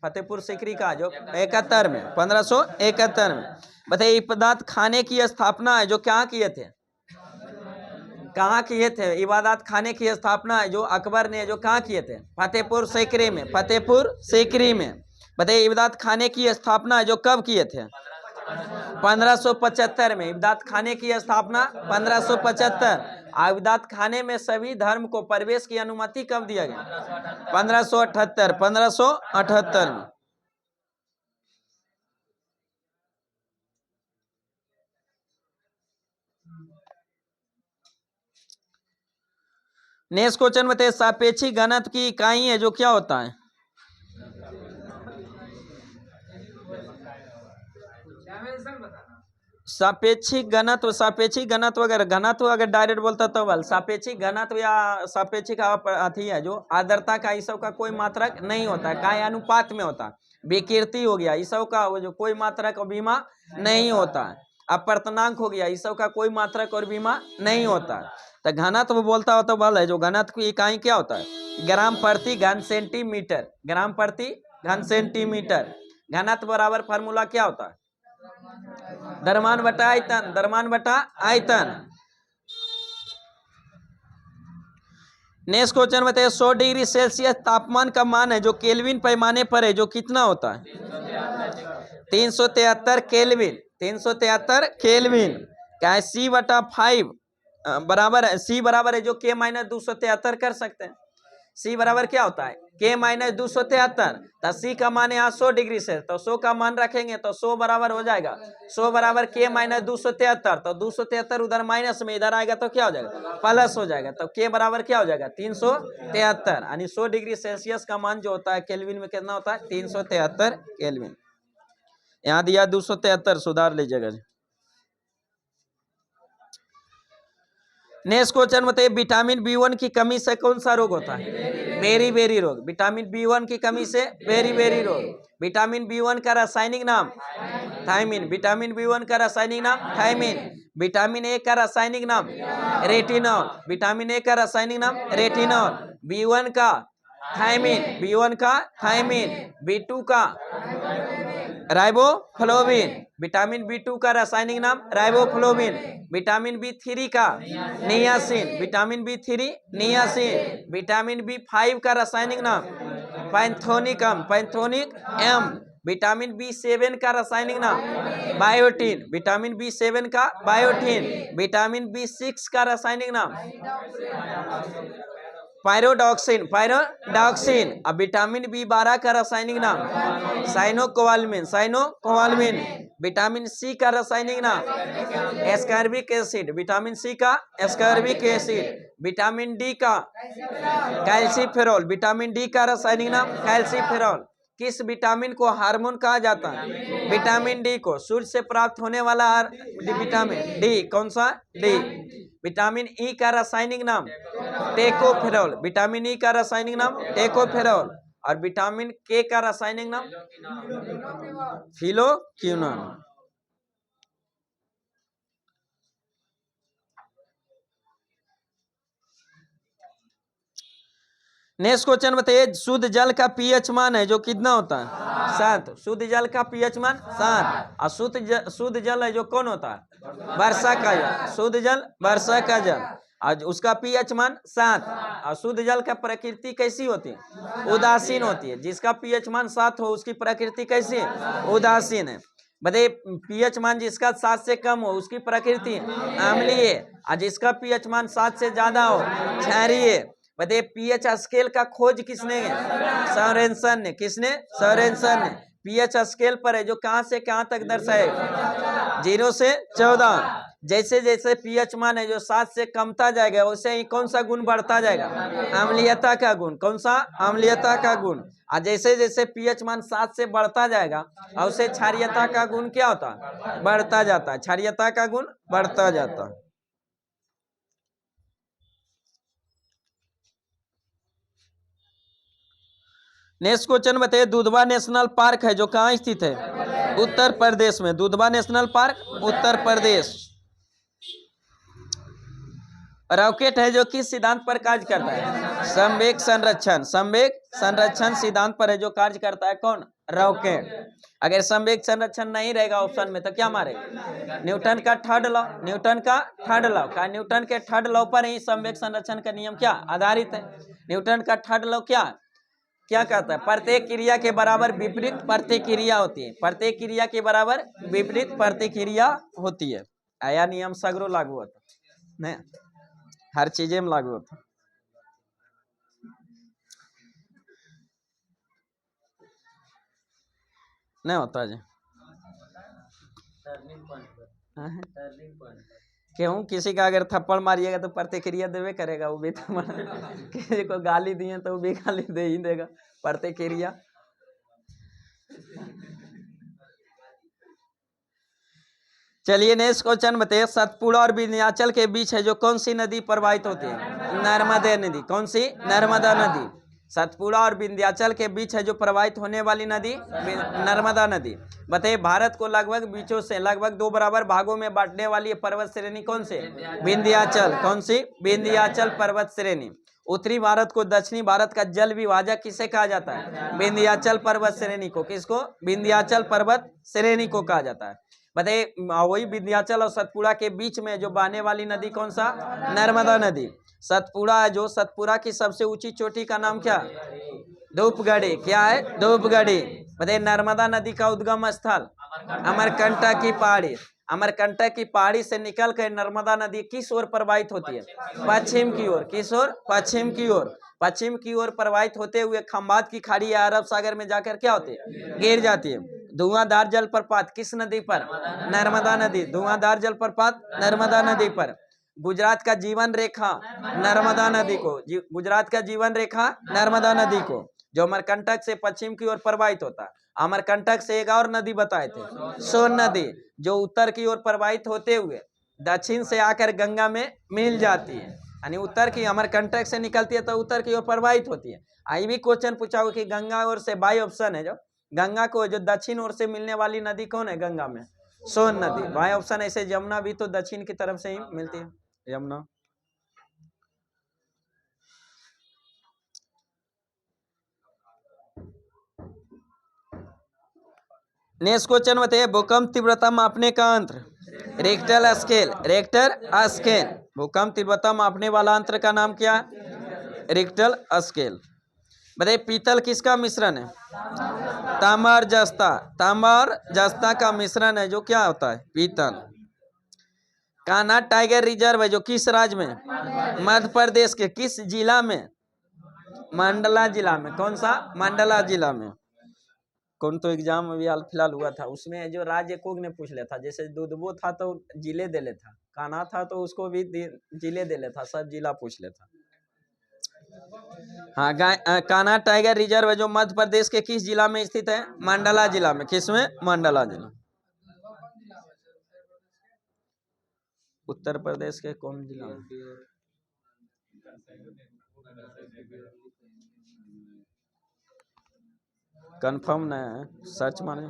फतेहपुर सीकरी का जो 71 में, 1571 में। बताइए इबादत खाने की स्थापना है जो क्या किए थे? कहाँ किए थे? इबादत खाने की स्थापना है जो अकबर ने जो कहाँ किए थे? फतेहपुर सीकरी में। फतेहपुर सीकरी में। बताइए इबादत खाने की स्थापना जो कब किए थे? 1575 में। इबादत खाने की स्थापना 1575। इबादत खाने में सभी धर्म को प्रवेश की अनुमति कब दिया गया? 1578। 1578 में। नेक्स्ट क्वेश्चन बताइए, सापेक्षिक घनत्व की इकाई है जो क्या होता है? सापेक्षिक घनत्व। सापेक्षिक घनत्व अगर डायरेक्ट बोलता तो बल सापेक्षिक घनत्व या सापेक्षिक अथी है जो आर्द्रता का इस सब का कोई मात्रक नहीं होता है, काय अनुपात में होता है। विकृति हो गया इस सब का जो कोई मात्रक और बीमा नहीं होता है। अपर्तनांक हो गया इस सब का कोई मात्रक और बीमा नहीं होता है। तो घनत्व बोलता हो तो बल है जो घनत्व की इकाई क्या होता है? ग्राम प्रति घन सेंटीमीटर। ग्राम प्रति घन सेंटीमीटर। घनत्व बराबर फार्मूला क्या होता है? द्रव्यमान बटा आयतन। द्रव्यमान बटा आयतन। नेक्स्ट क्वेश्चन बताइए 100 डिग्री सेल्सियस तापमान का मान है जो केल्विन पैमाने पर है जो कितना होता है? 373 केल्विन। 373 केल्विन क्या है? C/5 बराबर है, C बराबर है जो K-273 कर सकते हैं। C बराबर क्या होता है? K-273। तो C का मान यहाँ 100 डिग्री से, तो 100 का मान रखेंगे तो 100 बराबर हो जाएगा 100 बराबर K-273। तो 273 उधर माइनस में इधर आएगा तो क्या हो जाएगा? प्लस हो जाएगा। तो K बराबर क्या हो जाएगा? 373। यानी 100 डिग्री सेल्सियस का मान जो होता है केल्विन में कितना होता है? 373 केल्विन। यहाँ दिया 273, सुधार लीजिएगा। नेक्स्ट क्वेश्चन बताइए विटामिन B1 की कमी से कौन सा रोग होता है? बेरी बेरी रोग। विटामिन B1 की कमी से बेरी बेरी रोग। विटामिन B1 का रासायनिक नाम थायमिन। विटामिन B1 का रासायनिक नाम थायमिन। विटामिन ए का रासायनिक नाम रेटिनॉल। विटामिन ए का रासायनिक नाम रेटिनॉल। B1 का थायमिन। B1 का थायमिन। B2 का राइबोफ्लोविन। विटामिन B2 का रासायनिक नाम राइबोफ्लोविन। विटामिन B3 का niacin. Vitamin B3 niacin. Vitamin B5 का रासायनिक नाम पैंथोनिकम। पैंथोनिक एम। विटामिन B7 का रासायनिक नाम बायोटिन। विटामिन B7 का बायोटिन। विटामिन B6 का रासायनिक नाम पायरोडॉक्सिन। पायरोडॉक्सिन। अब विटामिन B12 का रासायनिक नाम साइनोकोबाल्मिन। साइनोकोबाल्मिन। विटामिन C का रासायनिक नाम एस्कॉर्बिक एसिड। विटामिन C का एस्कॉर्बिक एसिड। विटामिन D का कैल्सीफेरॉल। विटामिन D का रासायनिक नाम कैल्सीफेरॉल। किस विटामिन को हार्मोन कहा जाता है? विटामिन डी को। सूर्य से प्राप्त होने वाला विटामिन डी कौन सा? डी। विटामिन ई का रासायनिक नाम टेकोफेरॉल। विटामिन ई का रासायनिक नाम टेकोफेरॉल। और विटामिन के का रासायनिक नाम फिलोक्विनोन। नेक्स्ट क्वेश्चन बताइए शुद्ध जल का पीएच मान है जो कितना होता है? 7। शुद्ध जल का पीएच मान 7। और शुद्ध जल है जो कौन होता है? वर्षा का जल। शुद्ध जल वर्षा का जल। आज उसका पीएच मान 7। और शुद्ध जल का प्रकृति कैसी होती है? उदासीन होती है। जिसका पीएच मान 7 हो उसकी प्रकृति कैसी है? उदासीन है। बताइए पीएच मान जिसका 7 से कम हो उसकी प्रकृति अम्लीय। और जिसका पीएच मान 7 से ज्यादा हो क्षारीय। बताइए पीएच स्केल का खोज किसने? सोरेनसन ने। किसने? सोरेनसन ने। पीएच स्केल पर है जो कहां से कहां तक दर्शाएगा? 0 से 14। जैसे जैसे पीएच मान है जो 7 से कमता जाएगा वैसे ही कौन सा गुण बढ़ता जाएगा? अम्लीयता का गुण। कौन सा? अम्लीयता का गुण। और जैसे जैसे पीएच मान 7 से बढ़ता जाएगा और उससे क्षारीयता का गुण क्या होता है? बढ़ता जाता है। क्षारीयता का गुण बढ़ता जाता है। नेक्स्ट क्वेश्चन बताइए दुधवा नेशनल पार्क है जो कहाँ स्थित है? उत्तर प्रदेश में। Dudhwa national park Uttar Pradesh. Rocket है जो किस सिद्धांत पर कार्य करता है? संवेग संरक्षण। संवेग संरक्षण सिद्धांत पर है जो कार्य करता है कौन? रॉकेट। अगर संवेग संरक्षण नहीं रहेगा ऑप्शन में तो क्या मारेगा? न्यूटन का थर्ड लॉ। न्यूटन का थर्ड लॉ का न्यूटन के थर्ड लॉ पर ही संवेग संरक्षण का नियम क्या आधारित है? न्यूटन का थर्ड लॉ क्या कहता है? प्रत्येक क्रिया के बराबर विपरीत प्रतिक्रिया होती है। प्रत्येक क्रिया के बराबर विपरीत प्रतिक्रिया होती है। आया नियम सगरो लागू होता नहीं, हर चीजें में लागू होता। नहीं होता जी क्यों? किसी का अगर थप्पड़ मारिएगा तो प्रतिक्रिया देवे करेगा वो भी। तो किसी को गाली दिए तो वो भी गाली दे ही देगा। प्रतिक्रिया। चलिए नेक्स्ट क्वेश्चन बताइए सतपुड़ा और विंध्याचल के बीच है जो कौन सी नदी प्रवाहित होती है? नर्मदा नदी। कौन सी? नर्मदा नदी। सतपुड़ा और विंध्याचल के बीच है जो प्रवाहित होने वाली नदी नर्मदा नदी। बताइए भारत को लगभग बीचों से लगभग 2 बराबर भागों में बांटने वाली पर्वत श्रेणी कौन से? विंध्याचल। कौन सी? विंध्याचल पर्वत श्रेणी। उत्तरी भारत को दक्षिणी भारत का जल विभाजक किसे कहा जाता है? विंध्याचल पर्वत श्रेणी को। किसको? विंध्याचल पर्वत श्रेणी को कहा जाता है। बताइए वही विंध्याचल और सतपुड़ा के बीच में जो बहने वाली नदी कौन सा? नर्मदा नदी। सतपुड़ा है जो, सतपुड़ा की सबसे ऊंची चोटी का नाम क्या? धूपगढ़ी। क्या है? धूपगढ़ी। बताइए नर्मदा नदी का उद्गम स्थल? अमरकंटक की पहाड़ी। अमरकंटक की पहाड़ी से निकल कर नर्मदा नदी किस ओर प्रवाहित होती है? पश्चिम की ओर। किस ओर? पश्चिम की ओर। पश्चिम की ओर प्रवाहित होते हुए खंबात की खाड़ी या अरब सागर में जाकर क्या होती है? गिर जाती है। धुआंधार जलप्रपात किस नदी पर? नर्मदा नदी। धुआंधार जलप्रपात नर्मदा नदी पर। गुजरात का जीवन रेखा नर्मदा नदी को, गुजरात का जीवन रेखा नर्मदा नदी को, जो अमरकंटक से पश्चिम की ओर प्रवाहित होता है। अमरकंटक से एक और नदी बताए थे, सोन नदी, जो उत्तर की ओर प्रवाहित होते हुए दक्षिण से आकर गंगा में मिल जाती है। यानी उत्तर की अमरकंटक से निकलती है तो उत्तर की ओर प्रवाहित होती है। आई भी क्वेश्चन पूछा हो कि गंगा ओर से, बाई ऑप्शन है जो गंगा को जो दक्षिण ओर से मिलने वाली नदी कौन है गंगा में? सोन नदी। By option. ऐसे यमुना भी तो दक्षिण की तरफ से ही मिलती है, यमुना। नेक्स्ट क्वेश्चन बताइए, भूकंप तीव्रता मापने का यंत्र? Richter scale. Richter scale. भूकंप तीव्रता मापने वाला यंत्र का नाम क्या? Richter scale. बताइए पीतल किसका मिश्रण है? तांबा और जस्ता। तांबा और जस्ता का मिश्रण है जो क्या होता है? पीतल। कान्हा टाइगर रिजर्व है जो किस राज्य में? मध्य प्रदेश के किस जिला में? मंडला जिला में। कौन सा? मंडला जिला में। कौन तो एग्जाम अभी हाल फिलहाल हुआ था, उसमें जो राज्य कोग ने पूछ लिया था, जैसे दुधबो था तो जिले दे लेता, कान्हा था तो उसको भी जिले दे लेता, सब जिला पूछ लेता। हाँ, कान्हा टाइगर रिजर्व जो मध्य प्रदेश के किस जिला में स्थित है? मंडला जिला में। किसमें? मंडला जिला। उत्तर प्रदेश के कौन जिला में? कंफर्म नहीं है, सर्च माने।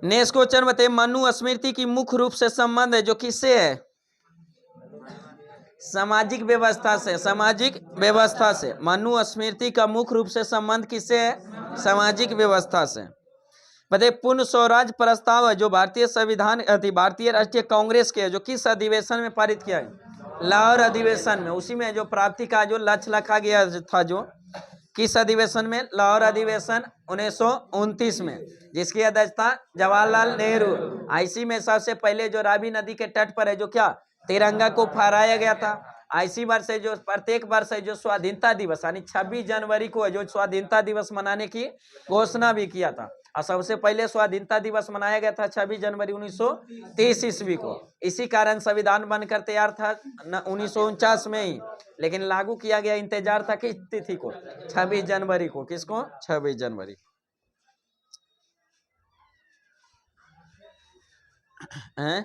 नेक्स्ट क्वेश्चन बताइए, मनुस्मृति की मुख्य रूप से संबंध है जो किससे है? सामाजिक व्यवस्था से। सामाजिक व्यवस्था से। मनुस्मृति का मुख्य रूप से संबंध किससे है? सामाजिक व्यवस्था से। बताइए पूर्ण स्वराज प्रस्ताव है जो भारतीय संविधान भारतीय राष्ट्रीय कांग्रेस के जो किस अधिवेशन में पारित किया है? लाहौर अधिवेशन में। उसी में जो प्राप्ति का जो लक्ष्य रखा गया था, जो किस अधिवेशन में? लाहौर अधिवेशन 1929 में, जिसकी अध्यक्षता जवाहरलाल नेहरू। आईसी में सबसे पहले जो रावी नदी के तट पर है जो क्या तिरंगा को फहराया गया था। इसी वर्ष है जो प्रत्येक वर्ष है जो स्वाधीनता दिवस यानी 26 जनवरी को है जो स्वाधीनता दिवस मनाने की घोषणा भी किया था। और सबसे पहले स्वाधीनता दिवस मनाया गया था 26 जनवरी 1930 ईस्वी को। इसी कारण संविधान बनकर तैयार था 1949 में ही, लेकिन लागू किया गया इंतजार था किस तिथि को? 26 जनवरी को। किसको? 26 जनवरी। हैं?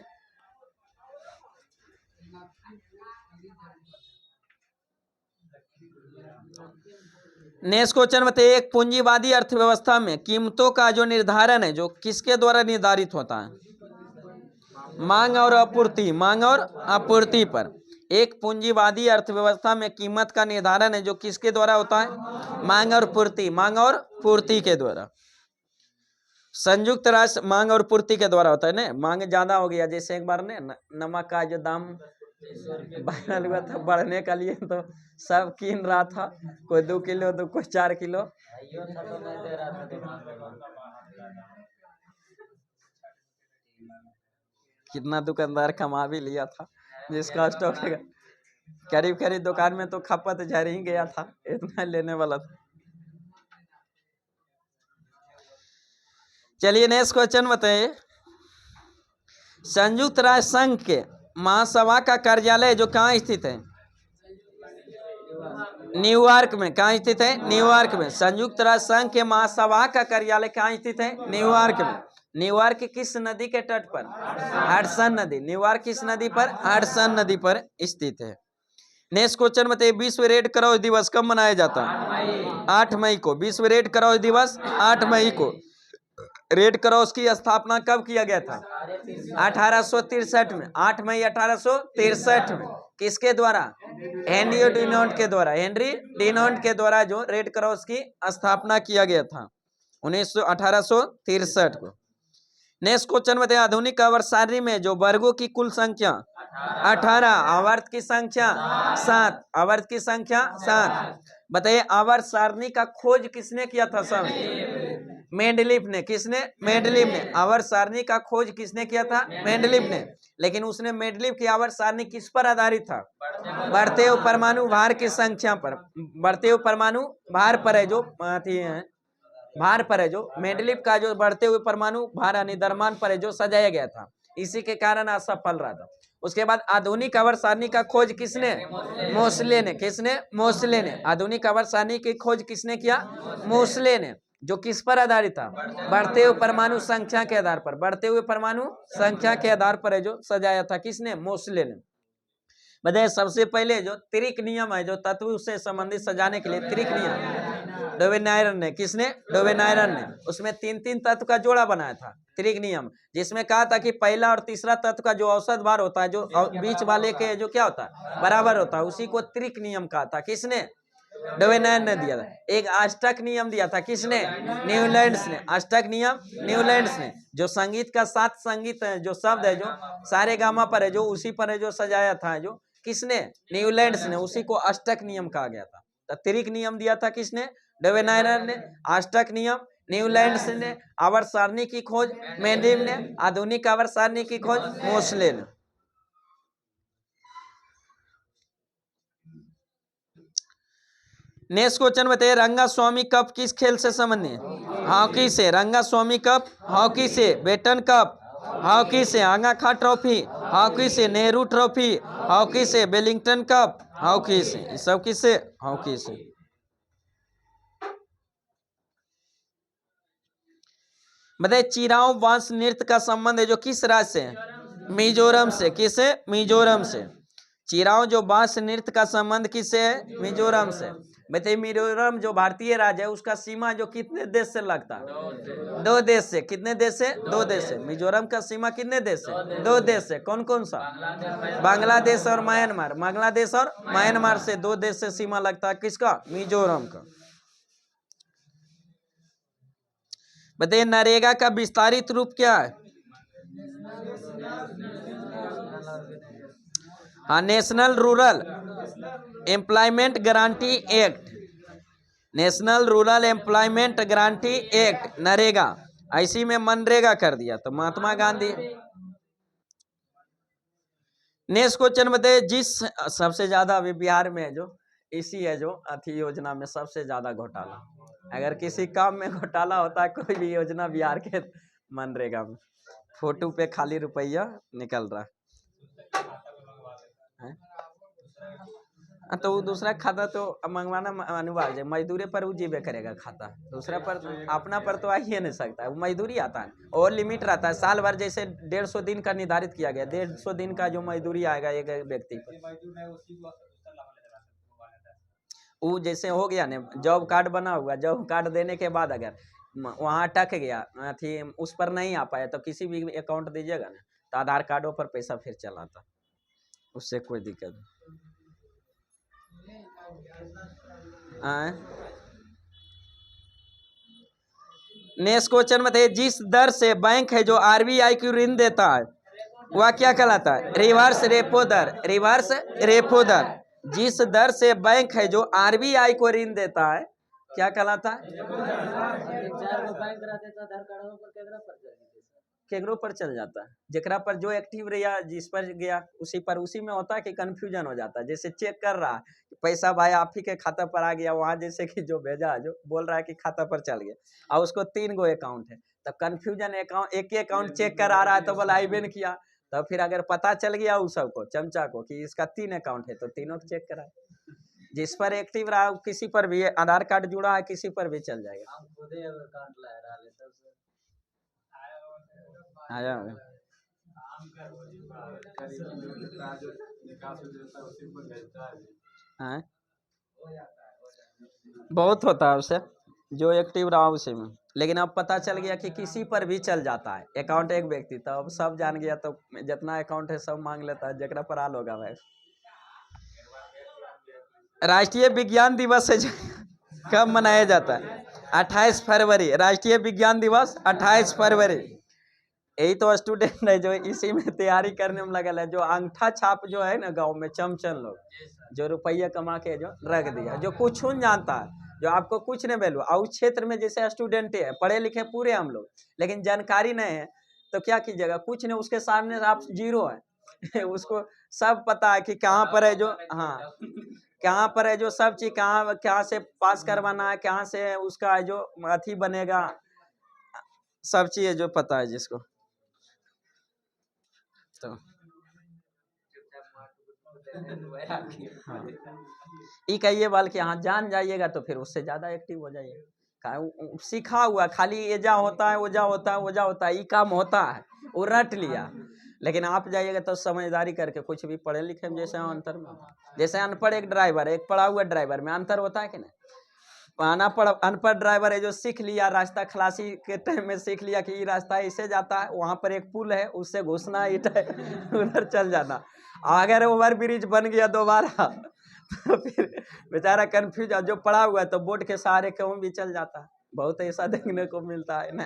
नेक्स्ट क्वेश्चन बताइए, एक पूंजीवादी अर्थव्यवस्था में कीमतों का जो निर्धारण है जो किसके द्वारा निर्धारित होता है? मांग और आपूर्ति। मांग और आपूर्ति पर। एक पूंजीवादी अर्थव्यवस्था में कीमत का निर्धारण है जो किसके द्वारा होता है? मांग और पूर्ति। मांग और पूर्ति के द्वारा। संयुक्त राष्ट्र मांग और पूर्ति के द्वारा होता है ना। मांग ज्यादा हो गया, जैसे एक बार ने नमक का जो दाम वायरल हुआ था बढ़ने के लिए, तो सब कीन रहा था, कोई 2 किलो तो कोई 4 किलो। कितना दुकानदार कमा भी लिया था, जिसका स्टॉक करीब करीब दुकान में तो खपत झर ही गया था, इतना लेने वाला था। चलिए नेक्स्ट क्वेश्चन बताइए, संयुक्त राष्ट्र संघ के महासभा का कार्यालय जो कहाँ स्थित है? न्यूयॉर्क में। कहाँ स्थित है? न्यूयॉर्क में। संयुक्त राष्ट्र संघ के महासभा का कार्यालय कहाँ स्थित है? न्यूयॉर्क में। न्यूयॉर्क किस नदी के तट पर? हडसन नदी। न्यूयॉर्क किस नदी पर? हडसन नदी पर स्थित है। नेक्स्ट क्वेश्चन बताइए, विश्व रेड क्रॉस दिवस कब मनाया जाता है? 8 मई को। विश्व रेड क्रॉस दिवस 8 मई को। रेड क्रॉस की स्थापना कब किया गया था? 1863 में। 8 मई 1863 में। किसके द्वारा? हेनरी डिनोंट के द्वारा। हेनरी डिनोंट के द्वारा जो रेड क्रॉस की स्थापना किया गया था 1863 को। नेक्स्ट क्वेश्चन बताइए, आधुनिक आवर्त सारणी में जो वर्गों की कुल संख्या 18, आवर्त की संख्या 7, आवर्त की संख्या 7। बताइए आवर्त सारणी का खोज किसने किया था? सब मेंडलीफ ने। किसने? मेंडलीफ ने। आवर्त सारणी का खोज किसने किया था? मेंडलीफ ने। लेकिन उसने मेंडलीफ की आवर्त सारणी किस पर आधारित था? बढ़ते हुए परमाणु भार की संख्या पर, बढ़ते हुए परमाणु भार पर है, जो भार पर है, जो मेंडलीफ का जो बढ़ते हुए परमाणु भार यानी द्रव्यमान पर है, जो सजाया गया था, इसी के कारण असफल रहा था। उसके बाद आधुनिक आवर्त सारणी का खोज किसने? मोसले ने। किसने? मोसले ने। आधुनिक आवर्त सारणी की खोज किसने किया? मोसले ने। जो किस पर आधारित था? बढ़ते हुए परमाणु संख्या के आधार पर, बढ़ते हुए परमाणु संख्या के आधार पर है, जो सजाया था। किसने? मोसले ने। बताइए सबसे पहले जो त्रिक नियम है, जो तत्व से संबंधित सजाने के लिए त्रिक नियम, डोवेनायरन ने। किसने? डोवेनायरन ने। उसमें 3-3 तत्व का जोड़ा बनाया था, त्रिक नियम, जिसमें कहा था कि पहला और तीसरा तत्व का जो औसत भार होता है, जो बीच वाले के जो क्या होता है, बराबर होता है, उसी को त्रिक नियम कहा था। किसने? डोवेनायरन ने दिया था। एक अष्टक नियम दिया था। किसने? न्यूलैंड्स ने। अष्टक नियम न्यूलैंड्स ने। जो संगीत का 7 संगीत है, जो शब्द है, जो सारे गामा पर है, जो उसी पर है, जो सजाया था, जो किसने? न्यूलैंड्स ने। उसी को अष्टक नियम कहा गया था। तो त्रिक नियम दिया था किसने? डोवेनायरन ने। अष्टक नियम न्यूलैंड्स ने। आवर्त सारणी की खोज मेंडलीफ ने। आधुनिक आवर्त सारणी की खोज मोसले ने। नेक्स्ट क्वेश्चन बताइए, रंगास्वामी कप किस खेल से संबंधित है? हॉकी से। रंगास्वामी कप हॉकी से। बेटन कप हॉकी से। आगा खां ट्रॉफी हॉकी से। नेहरू ट्रॉफी हॉकी से। वेलिंगटन कप हॉकी से। ये सब किससे? हॉकी से। बताइए चिराव बांस नृत्य का संबंध है, जो किस राज्य से? मिजोरम से। किससे? मिजोरम से। चिराव जो बांस नृत्य का संबंध किससे है? मिजोरम से। बताइए मिजोरम जो भारतीय राज्य है, उसका सीमा जो कितने देश से लगता है? 2 देश से। कितने देश से? 2 देश से। मिजोरम का सीमा कितने देश से? 2 देश से। कौन कौन सा? बांग्लादेश और म्यांमार। बांग्लादेश और म्यांमार से 2 देश से सीमा लगता है। किसका? मिजोरम का। बताइए नरेगा का विस्तारित रूप क्या है? हाँ, national rural employment guarantee act. National rural employment guarantee act, NREGA. ऐसी में मनरेगा कर दिया तो महात्मा गांधी। नेक्स्ट क्वेश्चन बताइए, जिस सबसे ज्यादा अभी बिहार में जो इसी है, जो अथी योजना में सबसे ज्यादा घोटाला, अगर किसी काम में घोटाला होता है, कोई भी योजना बिहार के, मनरेगा में फोटो पे खाली रुपया निकल रहा है। तो वो दूसरा खाता तो मंगवाना अनिवार्य है, मजदूरी पर वो जीवे करेगा खाता, दूसरा पर अपना पर तो आ ही नहीं सकता है, वो मजदूरी आता है और लिमिट रहता है साल भर, जैसे 150 दिन का निर्धारित किया गया, 150 दिन का जो मजदूरी आएगा एक व्यक्ति पर। वो जैसे हो गया ना, जॉब कार्ड बना हुआ, जॉब कार्ड देने के बाद अगर वहाँ अटक गया थी, उस पर नहीं आ पाया, तो किसी भी अकाउंट दीजिएगा ना, तो आधार कार्डों पर पैसा फिर चलाता, उससे कोई दिक्कत नहीं। नेक्स्ट क्वेश्चन बताइए, जिस दर से बैंक है जो आरबीआई को ऋण देता है, वह क्या कहलाता है? रिवर्स रेपो दर। रिवर्स रेपो दर। जिस दर से बैंक है जो आरबीआई को ऋण देता है, क्या कहलाता है? केकरो पर चल जाता है, जेकरा पर जो एक्टिव रहा, जिस पर गया उसी पर, उसी में होता है कि कंफ्यूजन हो जाता है, जैसे चेक कर रहा है पैसा भाई आप ही के खाता पर आ गया, वहां जैसे कि जो भेजा जो बोल रहा है कि खाता पर चल गया, और उसको 3 गो अकाउंट है, तो कंफ्यूजन, अकाउंट एक ही अकाउंट चेक कर आ रहा है, तो बोला आईबे नहीं किया, तो फिर अगर पता चल गया उस सबको, चमचा को, कि इसका 3 अकाउंट है, तो तीनों को चेक करा, जिस पर एक्टिव रहा किसी पर भी आधार कार्ड जुड़ा है, किसी पर भी चल जाएगा। आया हाँ, बहुत होता है उससे, जो एक्टिव रहा उसी में, लेकिन अब पता चल गया कि किसी पर भी चल जाता है अकाउंट एक व्यक्ति, तो अब सब जान गया, तो जितना अकाउंट है सब मांग लेता है, जकरा पर हाल होगा भाई। राष्ट्रीय विज्ञान दिवस है कब मनाया जाता है? 28 फरवरी। राष्ट्रीय विज्ञान दिवस 28 फरवरी। यही तो स्टूडेंट है जो इसी में तैयारी करने में लगल है, जो अंगूठा छाप जो है ना गांव में चमचन लोग, जो रुपया कमा के जो रख दिया, जो कुछ नहीं जानता है, जो आपको कुछ नहीं वैल्यू, और उस क्षेत्र में जैसे स्टूडेंट है, पढ़े लिखे पूरे हम लोग, लेकिन जानकारी नहीं है, तो क्या कीजिएगा, कुछ नहीं, उसके सामने आप जीरो है उसको सब पता है कि कहाँ पर है जो, हाँ कहाँ पर है जो सब चीज, कहाँ से पास करवाना है, कहाँ से उसका जो अथी बनेगा, सब चीज जो पता है जिसको। तो हाँ, ये कहिए बाल कि हाँ जान जाइएगा तो फिर उससे ज्यादा एक्टिव हो जाइएगा, सीखा हुआ खाली एजा होता है, ओजा होता है, ओजा होता है, ये काम होता है, वो रट लिया, लेकिन आप जाइएगा तो समझदारी करके, कुछ भी पढ़े लिखे में जैसे अंतर में, जैसे अनपढ़ एक ड्राइवर, एक पढ़ा हुआ ड्राइवर में अंतर होता है कि नहीं। अनपढ़ ड्राइवर है जो सीख लिया रास्ता, खलासी के टाइम में सीख लिया कि ये रास्ता ऐसे जाता है, वहां पर एक पुल है, उससे घुसना उधर चल जाना, अगर ओवर ब्रिज बन गया दोबारा तो फिर बेचारा कंफ्यूज, जो पड़ा हुआ है तो बोर्ड के सहारे कहूँ भी चल जाता है, बहुत ऐसा देखने को मिलता है ना।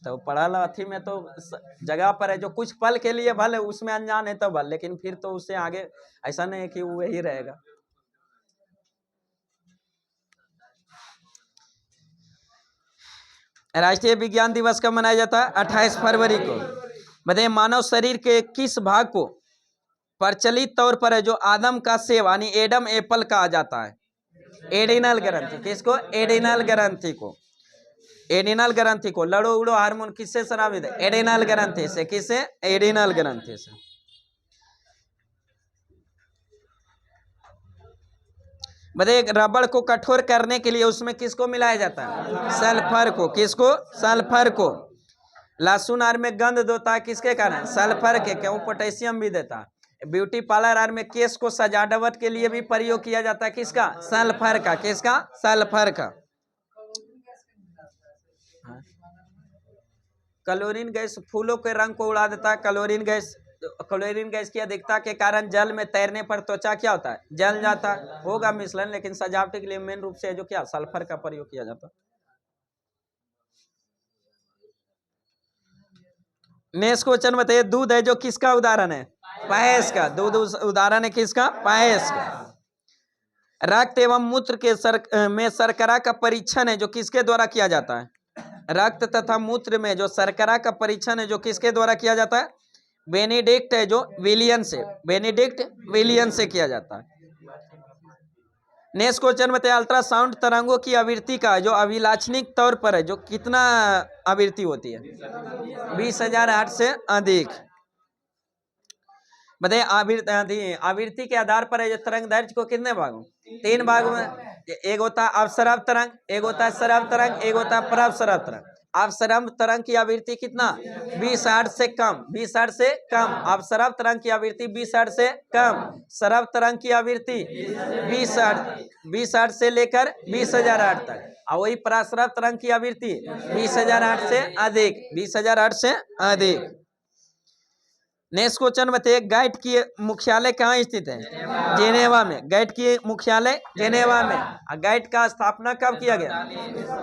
तो पढ़ल अथी में तो जगह पर है, जो कुछ पल के लिए भले उसमें अनजान है तो भले, लेकिन फिर तो उससे आगे ऐसा नहीं है कि वो वही रहेगा। राष्ट्रीय विज्ञान दिवस कब मनाया जाता है? 28 फरवरी को। बताइए मानव शरीर के किस भाग को प्रचलित तौर पर है जो आदम का सेव यानी एडम एप्पल कहा जाता है? एडिनल ग्रंथि। किसको? एडिनल ग्रंथि को। एडिनल ग्रंथि को। लड़ो उड़ो हार्मोन किससे स्रावित है? एडिनल ग्रंथि से। किससे? एडिनल ग्रंथि से। बताइए रबड़ को कठोर करने के लिए उसमें किसको मिलाया जाता है? सल्फर को। किसको? सल्फर को। लहसुन आर में गंध देता है किसके कारण? सल्फर के। क्यों? पोटेशियम भी देता है। ब्यूटी पार्लर आर में केस को सजावट के लिए भी प्रयोग किया जाता है किसका? सल्फर का। किसका? सल्फर का। क्लोरीन गैस फूलों के रंग को उड़ा देता है। क्लोरीन गैस की अधिकता के कारण जल में तैरने पर त्वचा क्या होता है? जल जाता है। होगा मिश्रण, लेकिन सजावट के लिए मेन रूप से जो क्या सल्फर का प्रयोग किया जाता है। नेक्स्ट क्वेश्चन बताइए, दूध है जो किसका उदाहरण है? पायस का। दूध उदाहरण है किसका? पायस का। रक्त एवं मूत्र के में शर्करा का परीक्षण है जो किसके द्वारा किया जाता है? रक्त तथा मूत्र में जो शर्करा का परीक्षण है जो किसके द्वारा किया जाता है? बेनेडिक्ट है जो विलियन से। बेनेडिक्ट विलियन से किया जाता है। नेक्स्ट क्वेश्चन बताइए, अल्ट्रासाउंड तरंगों की आवृत्ति का जो अभिलाक्षणिक तौर पर है जो कितना आवृत्ति होती है? 20,000 हर्ट्ज से अधिक। बताइए आवृत्ति के आधार पर है जो तरंग दैर्घ्य को कितने भागों? 3 भागों में। एक होता है अपसरब तरंग, एक होता है सरब तरंग, एक होता है परसरब तरंग। अपसरब तरंग की आवृत्ति कितना? 20 हर्ट्ज से कम। 20 हर्ट्ज से कम। अपसरब तरंग की आवृत्ति 20 हर्ट्ज से कम। सरब तरंग की आवृत्ति 20 हर्ट्ज से लेकर 20,000 हर्ट्ज तक। और वही परसरब तरंग की आवृत्ति 20,000 हर्ट्ज से अधिक। 20,000 हर्ट्ज से अधिक। नेक्स्ट क्वेश्चन बताइए, गैट की मुख्यालय कहाँ स्थित है? जेनेवा में। गैट की मुख्यालय जेनेवा में। गैट का स्थापना कब किया गया?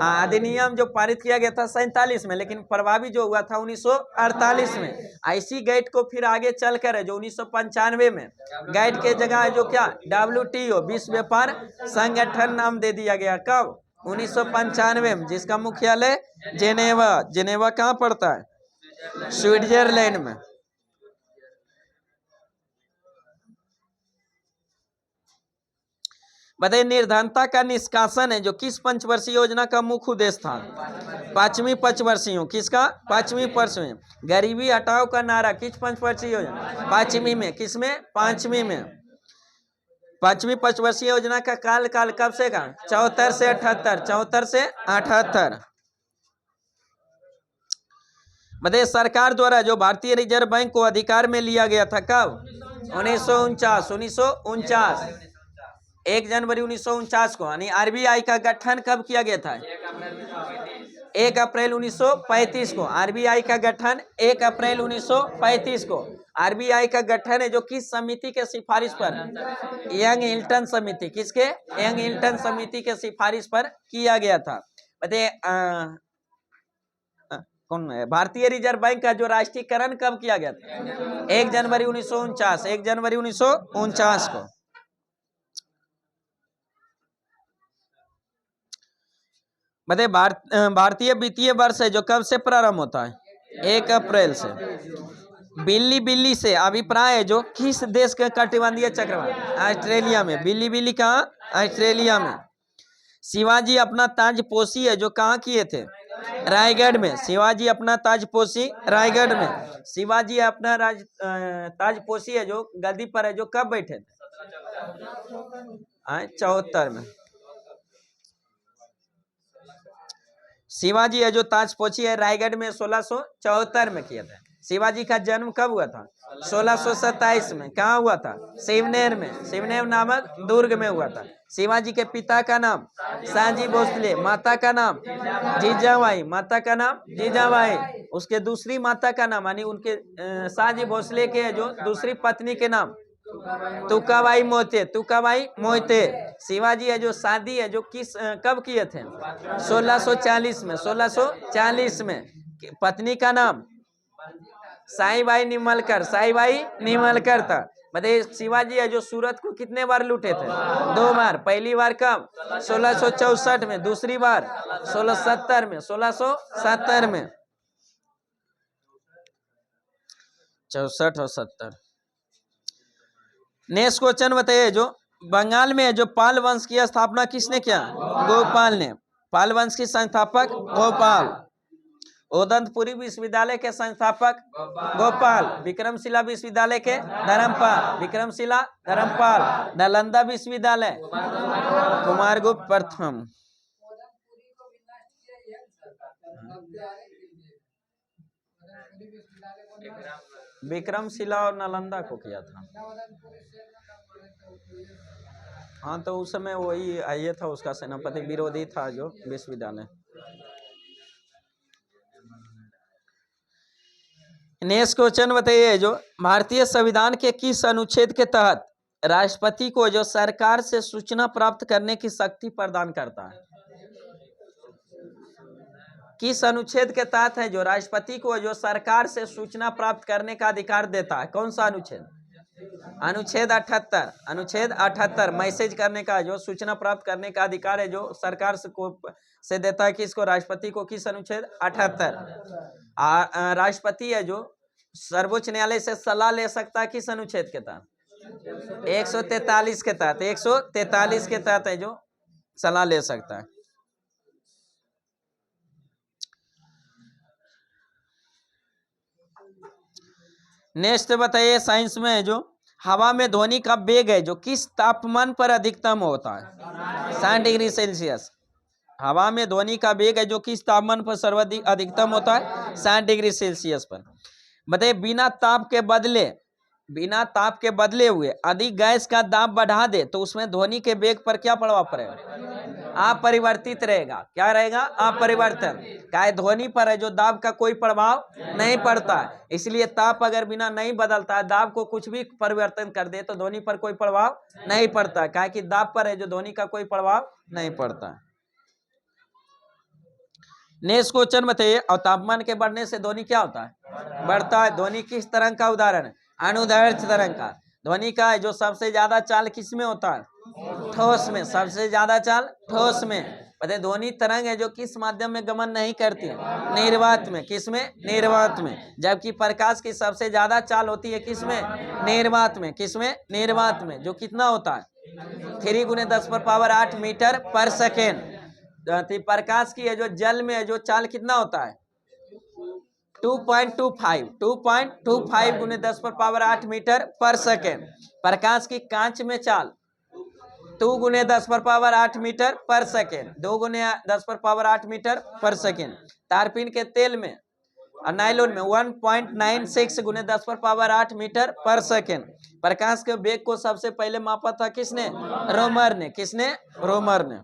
हाँ, अधिनियम जो पारित किया गया था 47 में, लेकिन प्रभावी जो हुआ था 1948 में। ऐसी गैट को फिर आगे चलकर है जो 1995 में गैट के जगह जो क्या WTO विश्व व्यापार संगठन नाम दे दिया गया। कब? 1995 में, जिसका मुख्यालय जेनेवा। जेनेवा कहाँ पड़ता है? स्विट्जरलैंड में। बताइए निर्धनता का निष्कासन है जो किस पंचवर्षीय योजना का मुख्य उद्देश्य था? 5वीं पंचवर्षीय। किसका? 5वीं पंचवर्षीय। गरीबी हटाओ का नारा किस पंचवर्षीय योजना? 5वीं में। किसमें? 5वीं में। 5वीं पंचवर्षीय योजना का काल कब से का? 74 से 78। 74 से 78। बताइए सरकार द्वारा जो भारतीय रिजर्व बैंक को अधिकार में लिया गया था कब? 1949। 1949। 1 जनवरी 1949 को। यानी आरबीआई का गठन कब किया गया था? 1 अप्रैल 1935 को। आरबीआई का गठन 1 अप्रैल 1935 को। आरबीआई का गठन है जो किस समिति के सिफारिश पर? यंग हिल्टन समिति। किसके? यंग हिल्टन समिति के सिफारिश पर किया गया था। बताइए कौन है? भारतीय रिजर्व बैंक का जो राष्ट्रीयकरण कब किया गया था? 1 जनवरी 1949, 1 जनवरी 1949 को। बताइए भारतीय वित्तीय वर्ष है जो कब से प्रारंभ होता है? 1 अप्रैल से। बिल्ली बिल्ली से अभिप्राय है जो किस देश के कटिबंधीय चक्रवात? ऑस्ट्रेलिया में। बिल्ली बिल्ली कहाँ? ऑस्ट्रेलिया में। शिवाजी अपना ताजपोशी है जो कहाँ किए थे? रायगढ़ में। शिवाजी अपना ताजपोशी रायगढ़ में। शिवाजी अपना ताजपोशी है जो गद्दी पर है जो कब बैठे थे? 74 में। शिवाजी है जो ताजपोशी है रायगढ़ में 1674 में किया था। शिवाजी का जन्म कब हुआ था? 1627 में। कहाँ हुआ था? शिवनेर में। शिवनेर नामक दुर्ग में हुआ था। शिवाजी के पिता का नाम शाहजी भोसले, माता का नाम जीजाबाई, माता का नाम जीजाबाई। उसके दूसरी माता का नाम यानी उनके शाहजी भोसले के जो दूसरी पत्नी के नाम तुकाबाई मोहिते, तुकाबाई मोहिते। शिवाजी है जो शादी है जो कब किए थे? 1640 में। 1640 में। पत्नी का नाम साईबाई निमलकर, साईबाई निमलकर था। बताइए शिवाजी है जो सूरत को कितने बार लूटे थे? 2 बार। पहली बार कब? 1664 में। दूसरी बार 1670 में। 1670 में। 64 और 70। नेक्स्ट क्वेश्चन बताइए जो बंगाल में जो पाल वंश की स्थापना किसने किया? गोपाल ने। पाल वंश की संस्थापक गोपाल। उदंतपुरी विश्वविद्यालय के संस्थापक गोपाल। विक्रमशिला विश्वविद्यालय के धर्मपाल, विक्रमशिला धर्मपाल। नालंदा विश्वविद्यालय कुमारगुप्त प्रथम। विक्रमशिला और नालंदा को किया था। हाँ तो उस समय वही ये था, उसका सेनापति विरोधी था जो विश्वविद्यालय। नेक्स्ट क्वेश्चन बताइए जो भारतीय संविधान के किस अनुच्छेद के तहत राष्ट्रपति को जो सरकार से सूचना प्राप्त करने की शक्ति प्रदान करता है? किस अनुच्छेद के तहत है जो राष्ट्रपति को जो सरकार से सूचना प्राप्त करने का अधिकार देता है? कौन सा अनुच्छेद? अनुच्छेद 78। अनुच्छेद 78 मैसेज करने का जो सूचना प्राप्त करने का अधिकार है जो सरकार से देता है किसको? राष्ट्रपति को। किस अनुच्छेद? 78। राष्ट्रपति है जो सर्वोच्च न्यायालय से सलाह ले सकता है किस अनुच्छेद के तहत? 143 के तहत। 143 के तहत है जो सलाह ले सकता है। नेक्स्ट बताइए साइंस में जो हवा में ध्वनि का वेग है जो किस तापमान पर अधिकतम होता है? 60 डिग्री सेल्सियस। हवा में ध्वनि का वेग है जो किस तापमान पर सर्वाधिक अधिकतम होता है? 60 डिग्री सेल्सियस पर। बताइए बिना ताप के बदले हुए अधिक गैस का दाब बढ़ा दे तो उसमें ध्वनि के वेग पर क्या प्रभाव पड़ेगा? अपरिवर्तित रहेगा। क्या रहेगा? अपरिवर्तन। क्या ध्वनि पर है जो दाब का कोई प्रभाव नहीं पड़ता है, इसलिए ताप अगर बिना नहीं बदलता है, दाब को कुछ भी परिवर्तन कर दे तो ध्वनि पर कोई प्रभाव नहीं पड़ता, क्या कि दाब पर है जो ध्वनि का कोई प्रभाव नहीं पड़ता। नेक्स्ट क्वेश्चन बताइए और तापमान के बढ़ने से ध्वनि क्या होता है? बढ़ता है। ध्वनि किस तरंग का उदाहरण है? अनुदैर्ध्य तरंग का। ध्वनि का है जो सबसे ज्यादा चाल किस में होता है? ठोस में। सबसे ज्यादा चाल ठोस में। बताइए ध्वनि तरंग है जो किस माध्यम में गमन नहीं करती है? निर्वात में। किस में? निर्वात में। जबकि प्रकाश की सबसे ज्यादा चाल होती है किस में? निर्वात में। किस में? निर्वात में। जो कितना होता है? 3 × 10⁸ मीटर पर सेकेंड। प्रकाश की है जो जल में है जो चाल कितना होता है? 2.25 × 10⁸ मीटर पर सेकेंड। प्रकाश की कांच में चाल 2 × 10⁸ मीटर पर सेकेंड। 2 × 10⁸ मीटर पर सेकेंड। तारपीन के तेल में और नायलॉन में 1.96 × 10⁸ मीटर पर सेकेंड। प्रकाश के वेग को सबसे पहले मापा था किसने? रोमर ने। किसने? रोमर ने।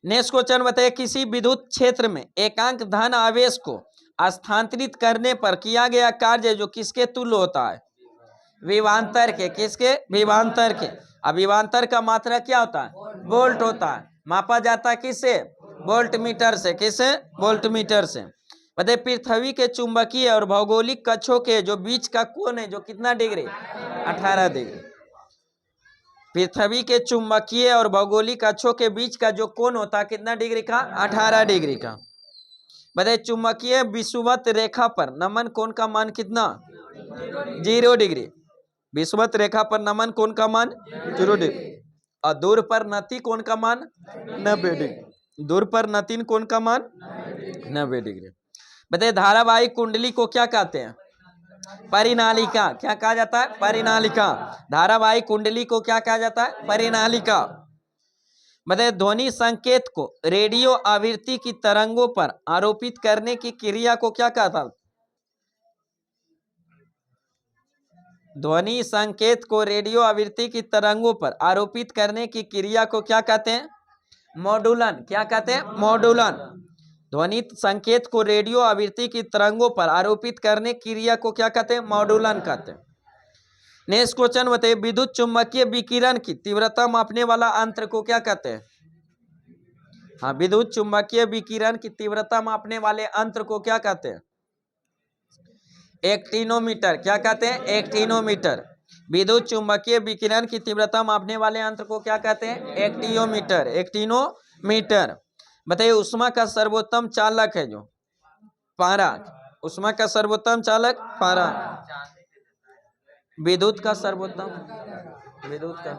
नेक्स्ट क्वेश्चन बताइए किसी विद्युत क्षेत्र में एकांक धन आवेश को स्थानांतरित करने पर किया गया कार्य जो किसके तुल्य होता है? विभवांतर के। किसके? विभवांतर के। अब विभवांतर का मात्रा क्या होता है? वोल्ट होता है। मापा जाता है किससे? वोल्ट मीटर से। किससे? वोल्ट मीटर से। बताइए पृथ्वी के चुंबकीय और भौगोलिक कक्षों के जो बीच का कोण है जो कितना डिग्री? 18 डिग्री। पृथ्वी के चुंबकीय और भौगोलिक अक्षों के बीच का जो कोण होता है कितना डिग्री का? 18 डिग्री का। बताइए चुंबकीय विषुवत रेखा पर नमन कोण का मान कितना? 0 डिग्री। विषुवत रेखा पर नमन कोण का मान 0 डिग्री। और दूर पर नति कोण का मान 90 डिग्री। दूर पर नतिन कोण का मान 90 डिग्री। बताइए धारावाहिक कुंडली को क्या कहते हैं? परिनालिका। क्या कहा जाता है? परिनालिका। धारावाहिक कुंडली को क्या कहा जाता है? परिनालिका। बताइए ध्वनि संकेत को रेडियो आवृत्ति की तरंगों पर आरोपित करने की क्रिया को क्या कहता है? ध्वनि संकेत को रेडियो आवृत्ति की तरंगों पर आरोपित करने की क्रिया को क्या कहते हैं? मॉड्यूलन। क्या कहते हैं? मॉड्यूलन। ध्वनि संकेत को रेडियो आवृत्ति की तरंगों पर आरोपित करने की क्रिया को क्या कहते हैं? मॉड्यूलन कहते हैं। नेक्स्ट क्वेश्चन बताइए विद्युत चुम्बकीय विकिरण की तीव्रता मापने वाला यंत्र को क्या कहते हैं? हाँ, विद्युत चुम्बकीय विकिरण की तीव्रता मापने वाले यंत्र को क्या कहते हैं? एक्टिनोमीटर। क्या कहते हैं? एक्टिनोमीटर। विद्युत चुम्बकीय विकिरण की तीव्रता मापने वाले यंत्र को क्या कहते हैं? एक्टिनोमीटर। एक्टिनोमीटर। बताइए उष्मा का सर्वोत्तम चालक है जो पारा। उष्मा का सर्वोत्तम चालक पारा। विद्युत का सर्वोत्तम? विद्युत का।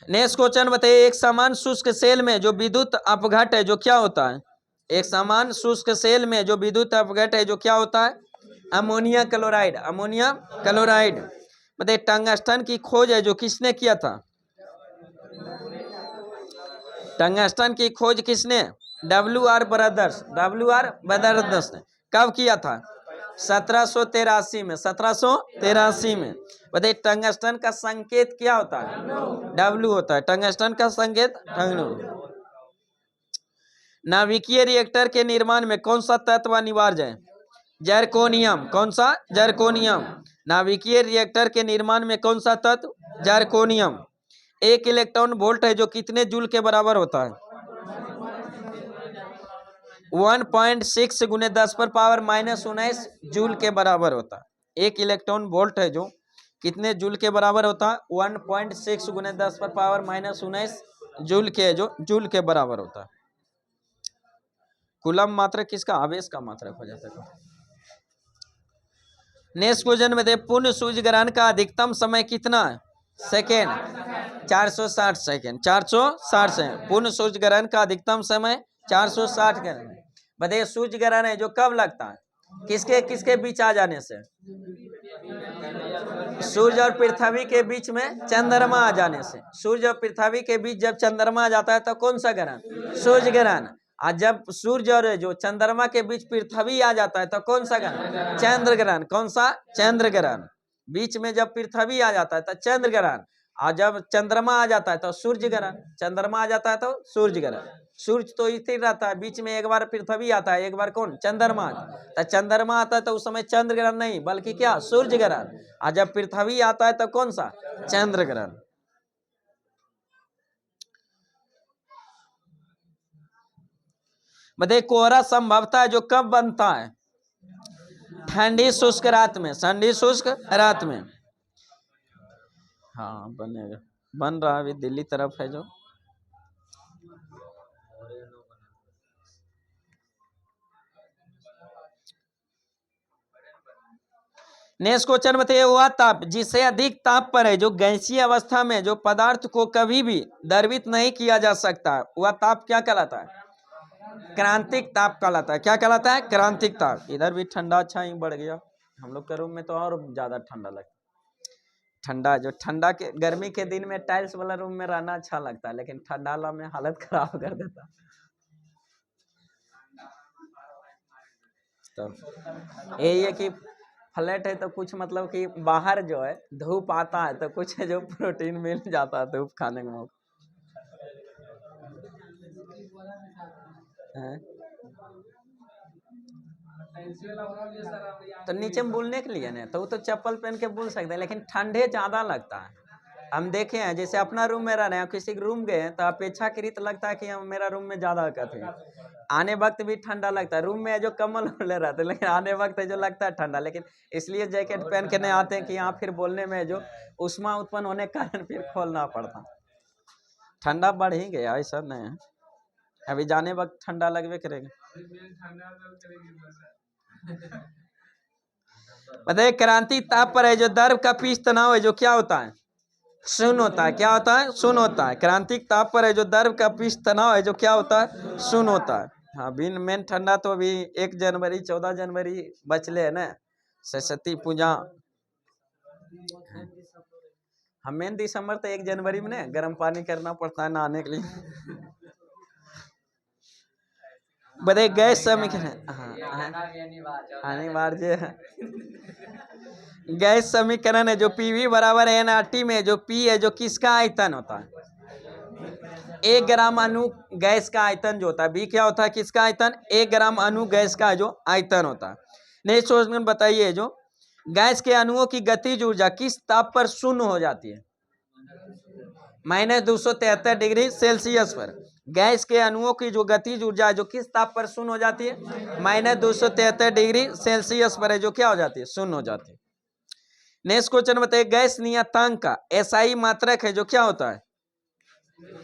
नेक्स्ट क्वेश्चन बताइए एक समान शुष्क सेल में जो विद्युत अपघट है जो क्या होता है? एक समान शुष्क सेल में जो विद्युत अपघट है जो क्या होता है? Ammonia chloride. Ammonia chloride. बताइए टंगस्टन की खोज है जो किसने किया था? टंगस्टन की खोज किसने? WR brothers. WR ब्रदर्स ने कब किया था? 1783 में। 1783 में। बताइए टंगस्टन का संकेत क्या होता है? W होता है। टंगस्टन का संकेत W। नाभिकीय रिएक्टर के निर्माण में कौन सा तत्व अनिवार्य है? जर्कोनियम। कौन सा? जर्कोनियम। नाभिकीय रिएक्टर के निर्माण में कौन सा तत्व? जर्कोनियम। एक इलेक्ट्रॉन वोल्ट है जो कितने जूल के बराबर होता है? 1.6 गुने 10⁻⁻19 जूल के बराबर होता है। एक इलेक्ट्रॉन वोल्ट है जो कितने जूल के बराबर होता है? 1.6 गुने 10⁻⁻19 जूल के जो जूल के बराबर होता है। कूलम मात्रक किसका? आवेश का मात्रक हो जाता है। नेक्स्ट क्वेश्चन में पूर्ण सूर्य ग्रहण का अधिकतम समय कितना है? सेकेंड। 460 सेकेंड। 460 सेकेंड। पूर्ण सूर्य ग्रहण का अधिकतम समय 460 ग्रहण। बताइए सूर्य ग्रहण है जो कब लगता है? किसके किसके बीच आ जाने से? सूर्य और पृथ्वी के बीच में चंद्रमा आ जाने से। सूर्य और पृथ्वी के बीच जब चंद्रमा आ जाता है तो कौन सा ग्रहण? सूर्य ग्रहण। आज जब सूर्य और जो चंद्रमा के बीच पृथ्वी आ जाता है तो कौन सा ग्रहण? चंद्र ग्रहण। कौन सा? चंद्र ग्रहण। बीच में जब पृथ्वी आ जाता है तो चंद्र ग्रहण। और जब चंद्रमा आ जाता है तो सूर्य ग्रहण। चंद्रमा आ जाता है तो सूर्य ग्रहण। सूर्य तो स्थिर रहता है, बीच में एक बार पृथ्वी आता है, एक बार कौन? चंद्रमा। तो चंद्रमा आता है तो उस समय चंद्र ग्रहण नहीं बल्कि क्या? सूर्य ग्रहण। और जब पृथ्वी आता है तो कौन सा? चंद्र ग्रहण। बताइए कोहरा संभवतः जो कब बनता है? ठंडी शुष्क रात में। ठंडी शुष्क रात में। हाँ बनेगा, बन रहा है अभी दिल्ली तरफ है जो। नेक्स्ट क्वेश्चन बताइए वह ताप जिससे अधिक ताप पर है जो गैसीय अवस्था में जो पदार्थ को कभी भी द्रवित नहीं किया जा सकता वह ताप क्या कहलाता है? क्रांतिक ताप कहलाता है। क्या कहलाता है? क्रांतिक ताप। इधर भी ठंडा अच्छा ही बढ़ गया। हम लोग के रूम में तो और ज्यादा ठंडा लगता है। ठंडा जो ठंडा के गर्मी के दिन में टाइल्स वाला रूम में रहना अच्छा लगता है, लेकिन ठंडा वाला में हालत खराब कर देता। तो यही है कि फ्लैट है तो कुछ मतलब कि बाहर जो है धूप आता है तो कुछ है जो प्रोटीन मिल जाता है धूप खाने के मौके। तो नीचे में बुलने के लिए ना तो वो तो चप्पल पहन के बुल सकते हैं, लेकिन ठंडे ज्यादा लगता है। हम देखे हैं, जैसे अपना रूम में रह रहे हैं, किसी रूम गए हैं तो अपेक्षाकृत लगता है कि हम मेरा रूम में ज्यादा कहते हैं, आने वक्त भी ठंडा लगता है। रूम में जो कम्बल ले रहते हैं, लेकिन आने वक्त जो लगता है ठंडा, लेकिन इसलिए जैकेट पहन के नहीं आते हैं कि यहाँ फिर बोलने में जो उष्मा उत्पन्न होने के कारण फिर खोलना पड़ता। ठंडा बढ़ ही गया, ऐसा नहीं है, अभी जाने वक्त ठंडा लगवे करेगा। बताइए क्रांति ताप पर है जो द्रव का पीछ तनाव है जो क्या होता है, शून्य होता है। क्या होता है, शून्य होता है। क्रांतिक ताप पर है जो द्रव का पीछ तनाव है जो क्या होता है, शून्य होता है। हाँ, बिन मेन ठंडा तो अभी 1 जनवरी 14 जनवरी बचले है ना, सरस्वती पूजा। हम मेन दिसंबर तो 1 जनवरी में ना गर्म पानी करना पड़ता है नहाने के लिए। बताइए गैस समीकरण, अनिवार्य गैस समीकरण है जो पीवी बराबर है nRT में जो पी है जो किसका आयतन होता है, 1 ग्राम अणु गैस का आयतन जो होता है। बी क्या होता है, किसका आयतन, 1 ग्राम अणु गैस का जो आयतन होता है। नेक्स्ट क्वेश्चन बताइए, जो गैस के अणुओं की गतिज ऊर्जा किस ताप पर शून्य हो जाती है, -273 डिग्री सेल्सियस पर। गैस के अणुओं की जो गतिज ऊर्जा है जो किस ताप पर शून्य हो जाती है, -273 डिग्री सेल्सियस पर है जो क्या हो जाती है, शून्य हो जाती है। नेक्स्ट क्वेश्चन बताइए, गैस नियतांक का एसआई मात्रक है जो क्या होता है,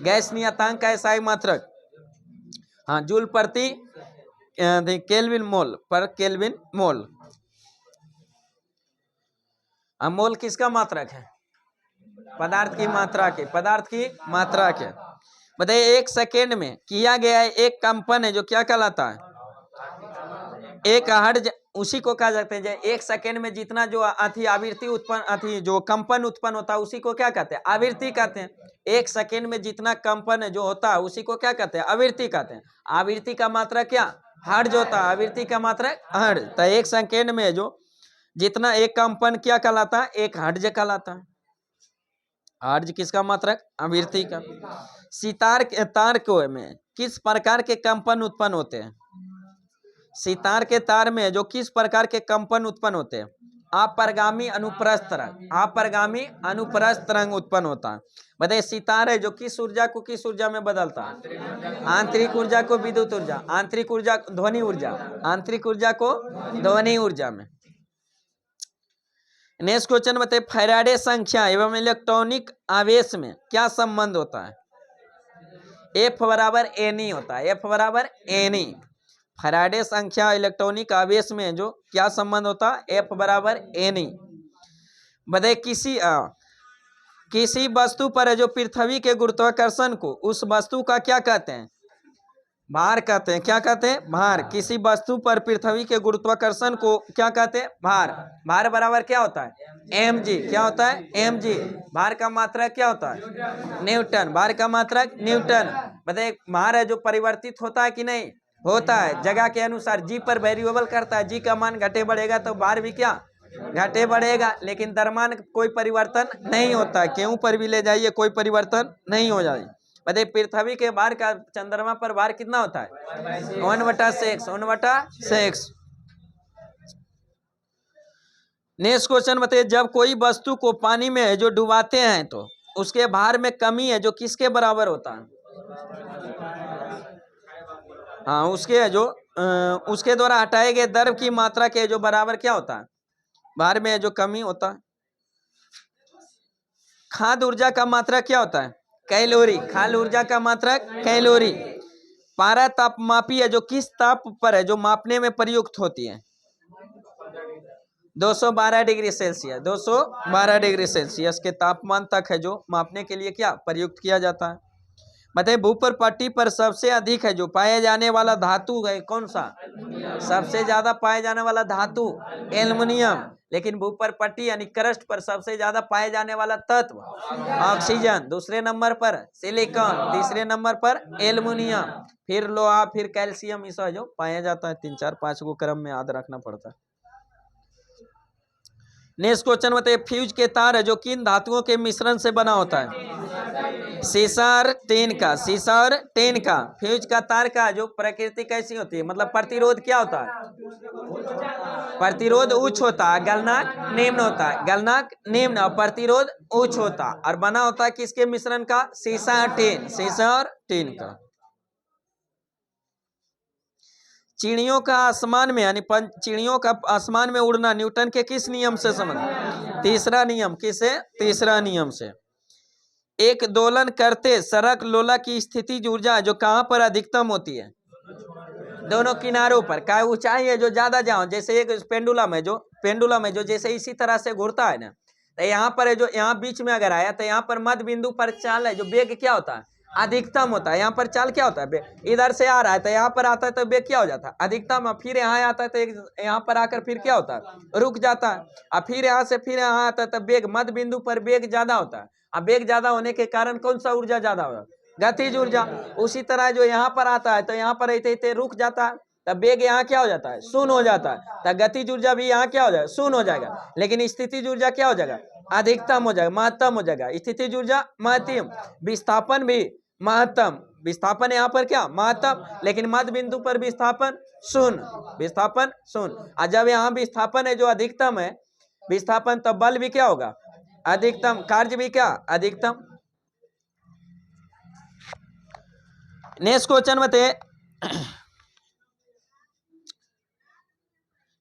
गैस नियतांक का एसआई मात्रक, हाँ, जूल प्रति केल्विन मोल पर केल्विन मोल। मोल किसका मात्रक है, पदार्थ की मात्रा के, पदार्थ की मात्रा के। बताइए 1 सेकेंड में किया गया एक कंपन है जो क्या कहलाता है, एक हर्ट्ज, उसी को कहा जाते हैं। 1 सेकेंड में जितना जो आवृत्ति उत्पन्न जो कंपन उत्पन्न होता है उसी को क्या कहते हैं, आवृत्ति कहते हैं। 1 सेकेंड में जितना कंपन जो होता है उसी को क्या कहते हैं, आवृत्ति कहते हैं। आवृत्ति का मात्रा क्या, हर्ट्ज होता है, आवृत्ति का मात्रा हर्ट्ज। तो 1 सेकेंड में जो जितना एक कंपन क्या कहलाता है, एक हर्ट्ज कहलाता है। हर्ट्ज किसका मात्रक, आवृत्ति का। सितार के तार को में किस प्रकार के कंपन उत्पन्न होते हैं, सितार के तार में जो किस प्रकार के कंपन उत्पन्न होते हैं, अपरगामी अनुप्रस्थ तरंग, अपरगामी अनुप्रस्थ तरंग उत्पन्न होता है। बताइए सितार है जो किस ऊर्जा को किस ऊर्जा में बदलता है, आंतरिक ऊर्जा को विद्युत ऊर्जा, आंतरिक ऊर्जा ध्वनि ऊर्जा, आंतरिक ऊर्जा को ध्वनि ऊर्जा में। नेक्स्ट क्वेश्चन बताइए, फैराडे संख्या एवं इलेक्ट्रॉनिक आवेश में क्या संबंध होता है, F बराबर NE होता है, F बराबर NE। फैराडे संख्या इलेक्ट्रॉनिक आवेश में जो क्या संबंध होता है, F बराबर NE। बताइए किसी वस्तु पर जो पृथ्वी के गुरुत्वाकर्षण को उस वस्तु का क्या कहते हैं, भार कहते हैं। क्या कहते हैं, भार। किसी वस्तु पर पृथ्वी के गुरुत्वाकर्षण को क्या कहते हैं, भार। भार बराबर क्या होता है, mg। क्या होता है, mg। भार का मात्रक क्या होता है, न्यूटन। भार का मात्रक न्यूटन। बताइए भार है जो परिवर्तित होता है कि नहीं, होता है, जगह के अनुसार जी पर वेरिएबल करता है। जी का मान घटे बढ़ेगा तो भार भी क्या घटे बढ़ेगा, लेकिन द्रव्यमान कोई परिवर्तन नहीं होता है। क्यों पर भी ले जाइए कोई परिवर्तन नहीं हो जाए। बताइए पृथ्वी के भार का चंद्रमा पर भार कितना होता है, 1/6, 1/6। नेक्स्ट क्वेश्चन बताइए, जब कोई वस्तु को पानी में जो डुबाते हैं तो उसके भार में कमी है जो किसके बराबर होता है, हाँ, उसके जो उसके द्वारा हटाए गए द्रव की मात्रा के जो बराबर क्या होता है, भार में जो कमी होता है। खाद्य ऊर्जा का मात्रा क्या होता है, कैलोरी। खाद्य ऊर्जा का मात्रा कैलोरी। पारा तापमापी है जो किस ताप पर है जो मापने में प्रयुक्त होती है, 212 डिग्री सेल्सियस। 212 डिग्री सेल्सियस के तापमान तक है जो मापने के लिए क्या प्रयुक्त किया जाता है। बताइए भूपर पट्टी पर सबसे अधिक है जो पाया जाने वाला धातु है कौन सा, सबसे ज्यादा पाया जाने वाला धातु एल्युमिनियम। लेकिन भूपर पट्टी यानी क्रस्ट पर सबसे ज्यादा पाए जाने वाला तत्व ऑक्सीजन, दूसरे नंबर पर सिलिकॉन, तीसरे नंबर पर एल्युमिनियम, फिर लोहा, फिर कैल्शियम, इस जो पाया जाता है। 3 4 5 को क्रम में याद रखना पड़ता है। नेक्स्ट क्वेश्चन बताइए, फ्यूज के तार है जो किन धातुओं के मिश्रण से बना होता है, शीशा और टीन का, शीशा और टीन का। फ्यूज का तार का जो प्रकृति कैसी होती है, मतलब प्रतिरोध क्या होता है, प्रतिरोध उच्च होता है, गलनांक निम्न होता है, गलनांक निम्न और प्रतिरोध उच्च होता है, और बना होता है किसके मिश्रण का, शीशा और टीन, शीशा और टीन का। चिड़ियों का आसमान में यानी चिड़ियों का आसमान में उड़ना न्यूटन के किस नियम से संबंध, तीसरा नियम, किसे, तीसरा नियम से। एक दोलन करते सड़क लोला की स्थितिज ऊर्जा जो कहां पर अधिकतम होती है, दोनों किनारों पर। क्या ऊंचाई है जो ज्यादा जाओ, जैसे एक पेंडुलम है जो जैसे इसी तरह से घूरता है ना, तो यहाँ पर है जो यहाँ बीच में अगर आया तो यहाँ पर मध्य बिंदु पर चाल है जो वेग क्या होता है, अधिकतम होता है। यहाँ पर चाल क्या होता है, वेग। इधर से आ रहा है तो यहाँ पर आता है तो वेग क्या हो जाता है, अधिकतम। फिर यहाँ आता है तो यहाँ पर आकर फिर क्या होता है, रुक जाता है। और फिर यहाँ से फिर यहाँ आता है तो वेग, मध्य बिंदु पर वेग ज्यादा होता है। अब वेग ज्यादा होने के कारण कौन सा ऊर्जा ज्यादा होगा, गतिज ऊर्जा। उसी तरह जो यहाँ पर आता है तो यहाँ पर रहते रुक जाता है, तब वेग यहाँ क्या हो जाता है, शून्य हो जाता है। तब गतिज ऊर्जा भी यहाँ क्या हो जाएगा, शून्य हो जाएगा। लेकिन स्थितिज ऊर्जा क्या हो जाएगा, अधिकतम हो जाएगा, महत्तम हो जाएगा। स्थितिज ऊर्जा महत्तम, विस्थापन भी महत्तम। विस्थापन यहाँ पर क्या, महत्तम, लेकिन मध्य बिंदु पर विस्थापन शून्य, विस्थापन शून्य। और जब यहाँ विस्थापन है जो अधिकतम है, विस्थापन, तब बल भी क्या होगा, अधिकतम, कार्य भी क्या, अधिकतम। नेक्स्ट क्वेश्चन बताइए,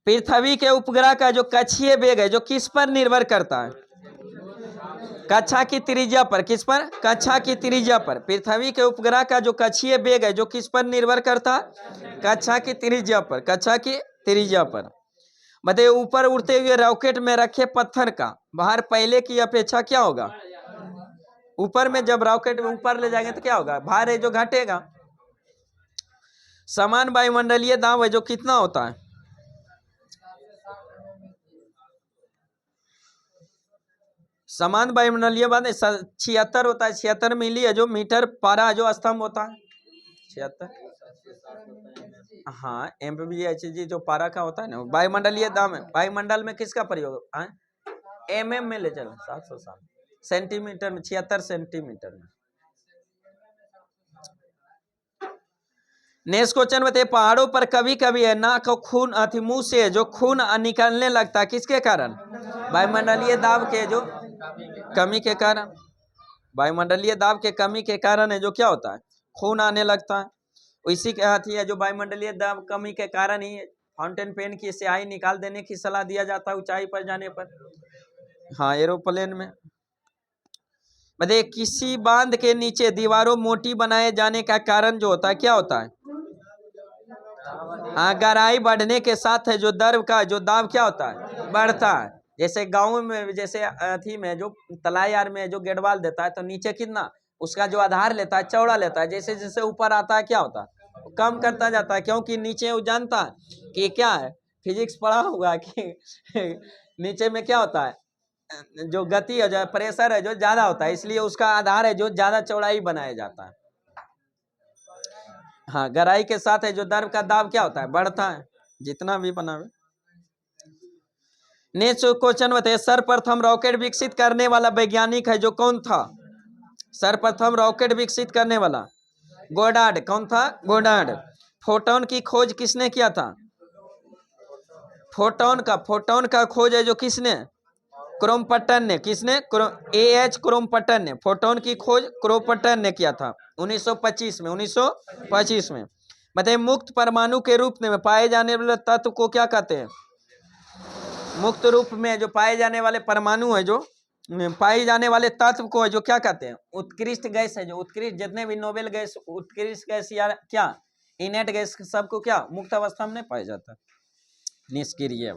पृथ्वी के उपग्रह का जो कक्षीय वेग है जो किस पर निर्भर करता है, कक्षा की त्रिज्या पर। किस पर, कक्षा की त्रिज्या पर। पृथ्वी के उपग्रह का जो कक्षीय वेग है जो किस पर निर्भर करता है, कक्षा की त्रिज्या पर, कक्षा की त्रिज्या पर। बताइए, ऊपर उड़ते हुए रॉकेट में रखे पत्थर का भार पहले की अपेक्षा क्या होगा, ऊपर में जब रॉकेट में ऊपर ले जाएंगे तो क्या होगा, भार है जो घटेगा। समान वायुमंडलीय दाब है जो कितना होता है, समान वायुमंडलीय बात 76 होता है, 76 मिली है जो मीटर पारा जो स्तंभ होता है, 76। हाँ, MPBHG जो पारा का होता है ना, वायुमंडलीय दाब है। वायुमंडल में किसका प्रयोग है, MM में ले चलो, 707 सेंटीमीटर में, 76 सेंटीमीटर में। नेक्स्ट क्वेश्चन बताइए, पहाड़ों पर कभी कभी है नाक और खून मुंह से जो खून निकलने लगता है, किसके कारण, वायुमंडलीय दाब के जो कमी के कारण। वायुमंडलीय दाब के कमी के कारण है जो क्या होता है, खून आने लगता है। इसी के हाथ ही है जो वायुमंडलीय दाब कमी के कारण ही फाउंटेन पेन की स्याही निकाल देने की सलाह दिया जाता है ऊंचाई पर जाने पर। हाँ, एरोप्लेन में। बताइए, किसी बांध के नीचे दीवारों मोटी बनाए जाने का कारण जो होता है क्या होता है, हाँ, गहराई बढ़ने के साथ है जो दर्व का जो दाब क्या होता है, बढ़ता है। जैसे गाँव में, जैसे अथी में जो तलाई यार में जो गेटवाल देता है तो नीचे कितना उसका जो आधार लेता है, चौड़ा लेता है। जैसे जैसे ऊपर आता है क्या होता है, कम करता जाता है, क्योंकि नीचे वो जानता है कि क्या है, फिजिक्स पढ़ा होगा कि नीचे में क्या होता है, जो गति है जो प्रेशर है जो ज्यादा होता है, इसलिए उसका आधार है जो ज्यादा चौड़ाई बनाया जाता है। हाँ, गहराई के साथ है जो दर्व का दाब क्या होता है, बढ़ता है, जितना भी बनावे। नेक्स्ट क्वेश्चन बताइए, सर्वप्रथम रॉकेट विकसित करने वाला वैज्ञानिक है जो कौन था, सर्वप्रथम रॉकेट विकसित करने वाला गोडार्ड, कौन था, गोडार्ड। फोटोन की खोज किसने किया था, फोटोन का खोज है जो किसने, क्रोम्पटन ने, किसने, AH क्रोम्पटन ने। फोटोन की खोज क्रोम्पटन ने किया था 1925 में, 1925 में। बताइए, मुक्त परमाणु के रूप में पाए जाने वाले तत्व को क्या कहते हैं, मुक्त रूप में जो पाए जाने वाले परमाणु है जो पाए जाने वाले तत्व को है जो क्या कहते हैं, उत्कृष्ट गैस है जो, उत्कृष्ट जितने भी नोबेल गैस, उत्कृष्ट गैस या क्या इनेट गैस, सबको क्या मुक्त अवस्था में नहीं पाया जाता, निष्क्रिय।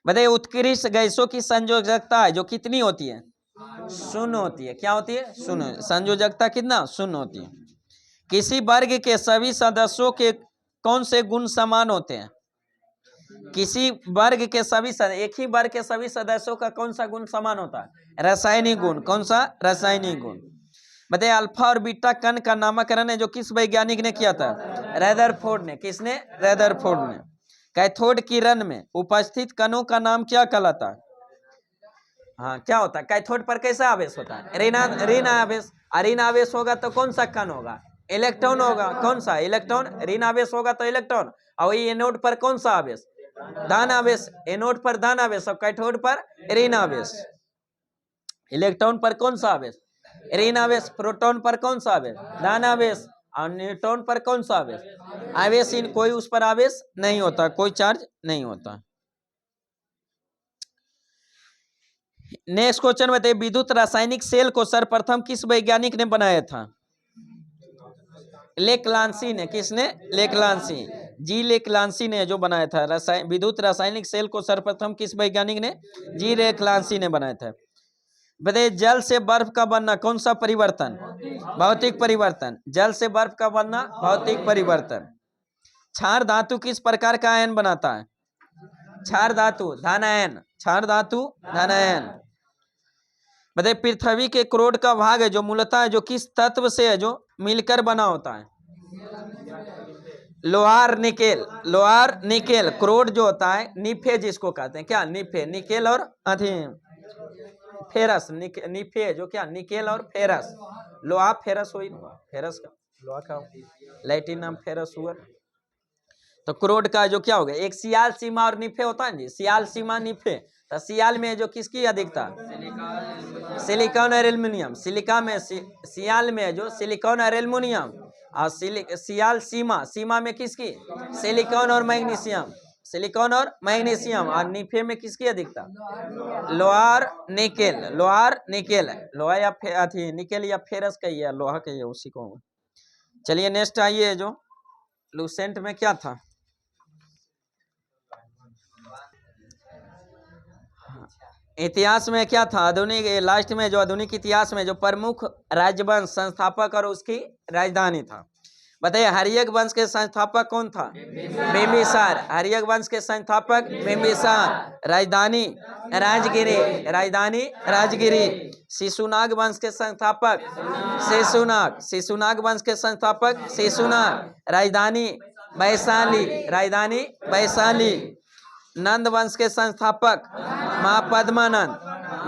बताइए, उत्कृष्ट गैसों की संयोजकता है जो कितनी होती है, शून्य होती है। क्या होती है, शून्य। संयोजकता कितना, शून्य होती है। किसी वर्ग के सभी सदस्यों के कौन से गुण समान होते हैं, किसी वर्ग के सभी एक ही वर्ग के सभी सदस्यों का कौन सा गुण समान होता है, रासायनिक गुण। कौन सा, रासायनिक गुण। बताइए, अल्फा और बीटा कण का नामकरण है जो किस वैज्ञानिक ने किया था, रदरफोर्ड ने। किसने, रदरफोर्ड ने। कैथोड किरण में उपस्थित कणों का नाम क्या कहलाता है, हाँ क्या होता है, कैथोड पर कैसा आवेश होता है, ऋण आवेश। ऋण आवेश होगा तो कौन सा कण होगा, इलेक्ट्रॉन होगा। कौन सा, इलेक्ट्रॉन। ऋण आवेश होगा तो इलेक्ट्रॉन। और वही एनोड पर कौन सा आवेश, धन आवेश। एनोड पर धन आवेश और कैथोड पर ऋण आवेश। इलेक्ट्रॉन पर कौन सा आवेश, ऋण आवेश। प्रोटॉन पर कौन सा आवेश, धन आवेश। और न्यूट्रॉन पर कौन सा आवेश, आवेश। इन कोई उस पर आवेश नहीं होता, कोई चार्ज नहीं होता। नेक्स्ट क्वेश्चन बताइए, विद्युत रासायनिक सेल को सर्वप्रथम किस वैज्ञानिक ने बनाया था। लेक्लांसी ने। किसने, लेक्लांसी। जी लेक्लांसी ने जो बनाया था विद्युत रासायनिक सेल को सर्वप्रथम किस वैज्ञानिक ने, जी लेक्लांसी ने बनाया था। बताइए, जल से बर्फ का बनना कौन सा परिवर्तन, भौतिक परिवर्तन। जल से बर्फ का बनना भौतिक परिवर्तन। क्षार धातु किस प्रकार का आयन बनाता है, क्षार धातु धन आयन, क्षार धातु धन आयन। बताइए, पृथ्वी के क्रोड का भाग है जो मूलतः जो किस तत्व से है जो मिलकर बना होता है, लोहार निकेल। लोहार निकेल। क्रोड जो होता है, निफे जिसको कहते हैं, क्या निफे, निकेल और अथी फेरस। निफे जो क्या, निकेल और फेरस। लोहा फेरस हुई, फेरस का लोहा का लैटिन नाम फेरस हुआ। तो क्रोड का जो क्या हो गया, एक सियाल सीमा और निफे होता है जी, सियाल सीमा निफे। तो सियाल में जो किसकी अधिकता, सिलिकॉन और एल्युमिनियम। सिलिका में सियाल में जो सिलिकॉन और एल्युमिनियम। और सियाल सीमा, सीमा में किसकी, सिलिकॉन और मैग्नीशियम। सिलिकॉन और मैग्नीशियम। और निफे में किसकी अधिकता, लोहार निकेल। लोहार निकेल, लोहा या अथी निकेल या फेरस का ही है, लोहा का ही है, उसी को। चलिए नेक्स्ट आइए, जो लूसेंट में क्या था। इतिहास में क्या था, आधुनिक लास्ट में जो आधुनिक इतिहास में जो प्रमुख राजवंश संस्थापक और उसकी राजधानी था। बताइए, हर्यक वंश के संस्थापक कौन था, बिंबिसार। हर्यक वंश के संस्थापक बिंबिसार। राजधानी राजगिरी, राजधानी राजगिरी। शिशुनाग वंश के संस्थापक शिशुनाग। शिशुनाग वंश के संस्थापक शिशुनाग। राजधानी वैशाली, राजधानी वैशाली। नंद वंश के संस्थापक महापद्मानंद।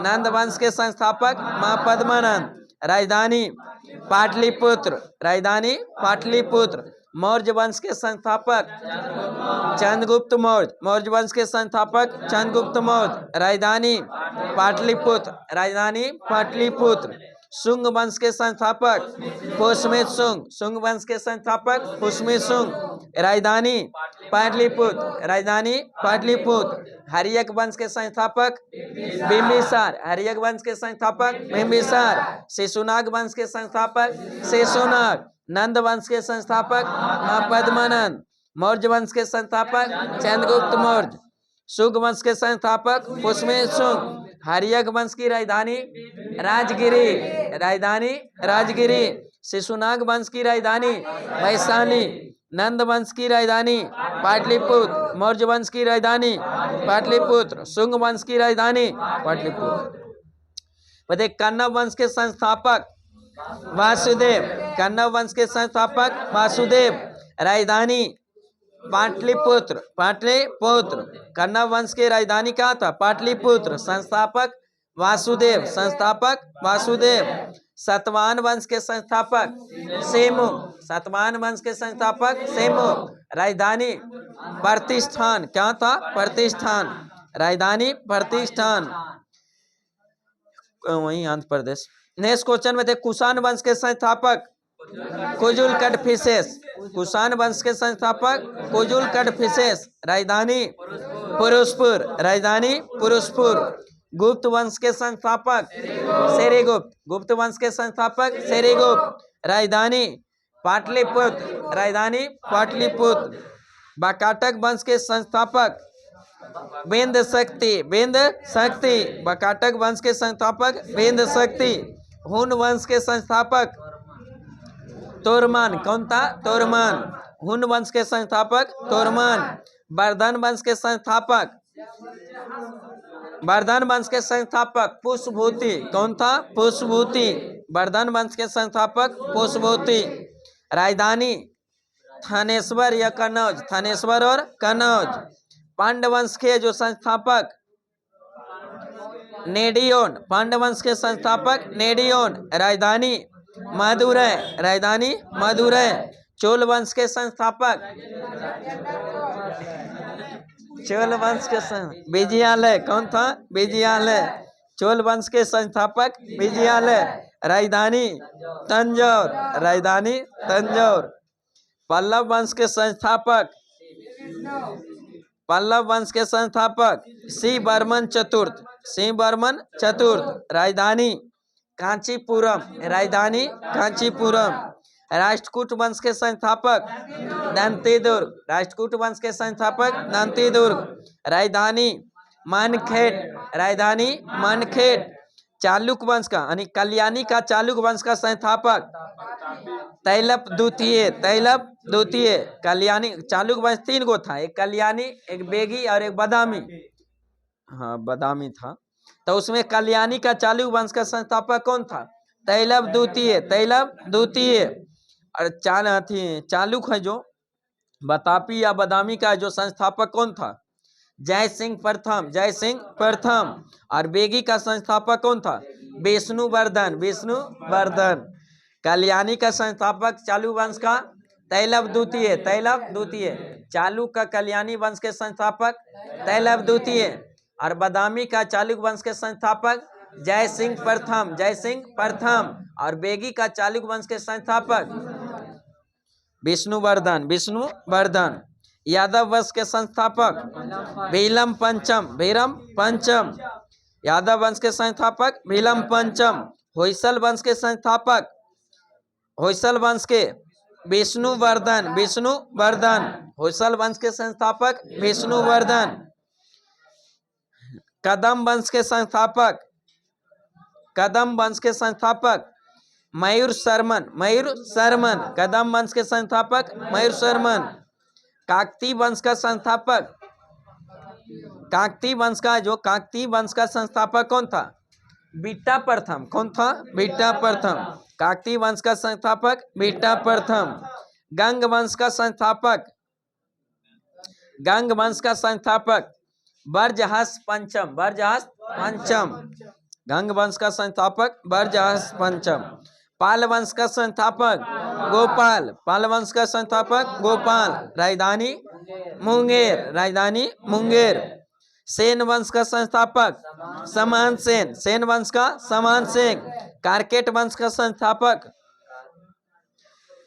नंद वंश के संस्थापक महापद्मानंद। राजधानी पाटलिपुत्र, राजधानी पाटलिपुत्र। मौर्य वंश के संस्थापक चंद्रगुप्त मौर्य। मौर्य वंश के संस्थापक चंद्रगुप्त मौर्य। राजधानी पाटलिपुत्र, राजधानी पाटलिपुत्र। शुंग वंश के संस्थापक पुष्यमित शुंग। शुंग वंश के संस्थापक पुष्यमित शुंग। राजधानी पाटलिपुत्र, राजधानी पाटलिपुत्र। हर्यक वंश के संस्थापक बिंबिसार। हर्यक वंश के संस्थापक बिंबिसार। शिशुनाग वंश के संस्थापक शिशुनाग। नंद वंश के संस्थापक महापद्मानंद। मौर्य वंश के संस्थापक चंद्रगुप्त मौर्य। शुंग वंश के संस्थापक पुष्यमित शुंग। हर्यक वंश की राजधानी राजगिरी, राजधानी राजगिरी। शिशुनाग वंश की राजधानी वैशाली। नंद वंश की राजधानी पाटलिपुत्र। मौर्य वंश की राजधानी पाटलिपुत्र। शुंग वंश की राजधानी पाटलिपुत्र। बताइए, कण्व वंश के संस्थापक वासुदेव। कण्व वंश के संस्थापक वासुदेव। राजधानी पाटलिपुत्र, पाटलिपुत्र। कण्व वंश के राजधानी क्या था, पाटलिपुत्र। संस्थापक वासुदेव, संस्थापक वासुदेव। सतवाहन वंश के संस्थापक सेमुक। सतवाहन वंश के संस्थापक सेमुक। राजधानी प्रतिष्ठान, क्या था, प्रतिष्ठान। राजधानी प्रतिष्ठान, वही आंध्र प्रदेश। नेक्स्ट क्वेश्चन में थे, कुषाण वंश के संस्थापक कुजुल कड़फिसेस। कुषाण वंश के संस्थापक कुजुल कड़फिसेस। राजधानी पुरुषपुर, राजधानी पुरुषपुर। गुप्त वंश के संस्थापक सेरीगुप्त। गुप्त वंश के संस्थापक सेरीगुप्त। राजधानी पाटलिपुत्र, राजधानी पाटलिपुत्र। वाकाटक वंश के संस्थापक विंध्य शक्ति, विंध्य शक्ति। वाकाटक वंश के संस्थापक विंध्य शक्ति। हुन वंश के संस्थापक तोरमान, कौन था, तोरमान। हुन वंश के संस्थापक तोरमान। वर्धन वंश के संस्थापक वर्धन वंश के संस्थापक पुष्यभूति, कौन था, पुष्यभूति। वर्धन वंश के संस्थापक पुष्यभूति। राजधानी थानेश्वर या कन्नौज, थानेश्वर और कन्नौज। पांडव वंश के जो संस्थापक नेडियोन, पांड्य वंश के संस्थापक नेडियोन। राजधानी मदुरै, राजधानी मदुरै। चोल वंश के संस्थापक, चोल वंश के विजयालय, कौन था? विजयालय। चोल वंश के संस्थापक विजयालय। राजधानी तंजौर, राजधानी तंजौर। पल्लव वंश के संस्थापक, पल्लव वंश के संस्थापक शिव वर्मन चतुर्थ, शिव वर्मन चतुर्थ। राजधानी कांचीपुरम, राजधानी कांचीपुरम। राष्ट्रकूट वंश के संस्थापक दंतीदुर्ग, राष्ट्रकूट वंश के संस्थापक दंतीदुर्ग। राजधानी मनखेड़, राजधानी मनखेड़। चालुक्य वंश का यानी कल्याणी का चालुक्य वंश का संस्थापक तैलप द्वितीय, तैलप द्वितीय। कल्याणी चालुक्य वंश 3 गो था, एक कल्याणी, एक बेगी और एक बदामी। हाँ बदामी था। तो उसमें कल्याणी का चालुक्य वंश का संस्थापक कौन था? तैलप द्वितीय, तैलप द्वितीय। और चालुक्य है जो बतापी या बदामी का जो संस्थापक कौन था? जय सिंह प्रथम, जय सिंह प्रथम। और बेगी का संस्थापक कौन था? विष्णुवर्धन, विष्णुवर्धन। कल्याणी का संस्थापक चालुक्य वंश का तैलप द्वितीय, तैलप द्वितीय। चालुक्य का कल्याणी वंश के संस्थापक तैलप द्वितीय। और बदामी का चालुक्य वंश के संस्थापक जय सिंह प्रथम, जय सिंह प्रथम। और बेगी का चालुक्य वंश के संस्थापक विष्णुवर्धन, विष्णुवर्धन। यादव वंश के संस्थापक भीलम पंचम, भीलम पंचम। यादव वंश के संस्थापक भीलम पंचम। होयसल वंश के संस्थापक, होयसल वंश के विष्णुवर्धन, विष्णुवर्धन। होयसल वंश के संस्थापक विष्णुवर्धन। कदम वंश के संस्थापक, कदम वंश के संस्थापक मयूर शर्मन, मयूर शर्मन। कदम वंश के संस्थापक मयूर शर्मन। काकतीय वंश का संस्थापक, काकतीय वंश का जो काकतीय वंश का संस्थापक कौन था? बीटा प्रथम, कौन था? बीटा प्रथम। काकतीय वंश का संस्थापक बीटा प्रथम। गंग वंश का संस्थापक, गंग वंश का संस्थापक बरजहस पंचम, बरजहस पंचम। गंग वंश का संस्थापक बरजहस पंचम। पाल वंश का संस्थापक गोपाल, पाल वंश का संस्थापक गोपाल। राजधानी मुंगेर, राजधानी मुंगेर। सेन वंश का संस्थापक समान सेन, सेन वंश का समान सेन। कारकेट वंश का संस्थापक,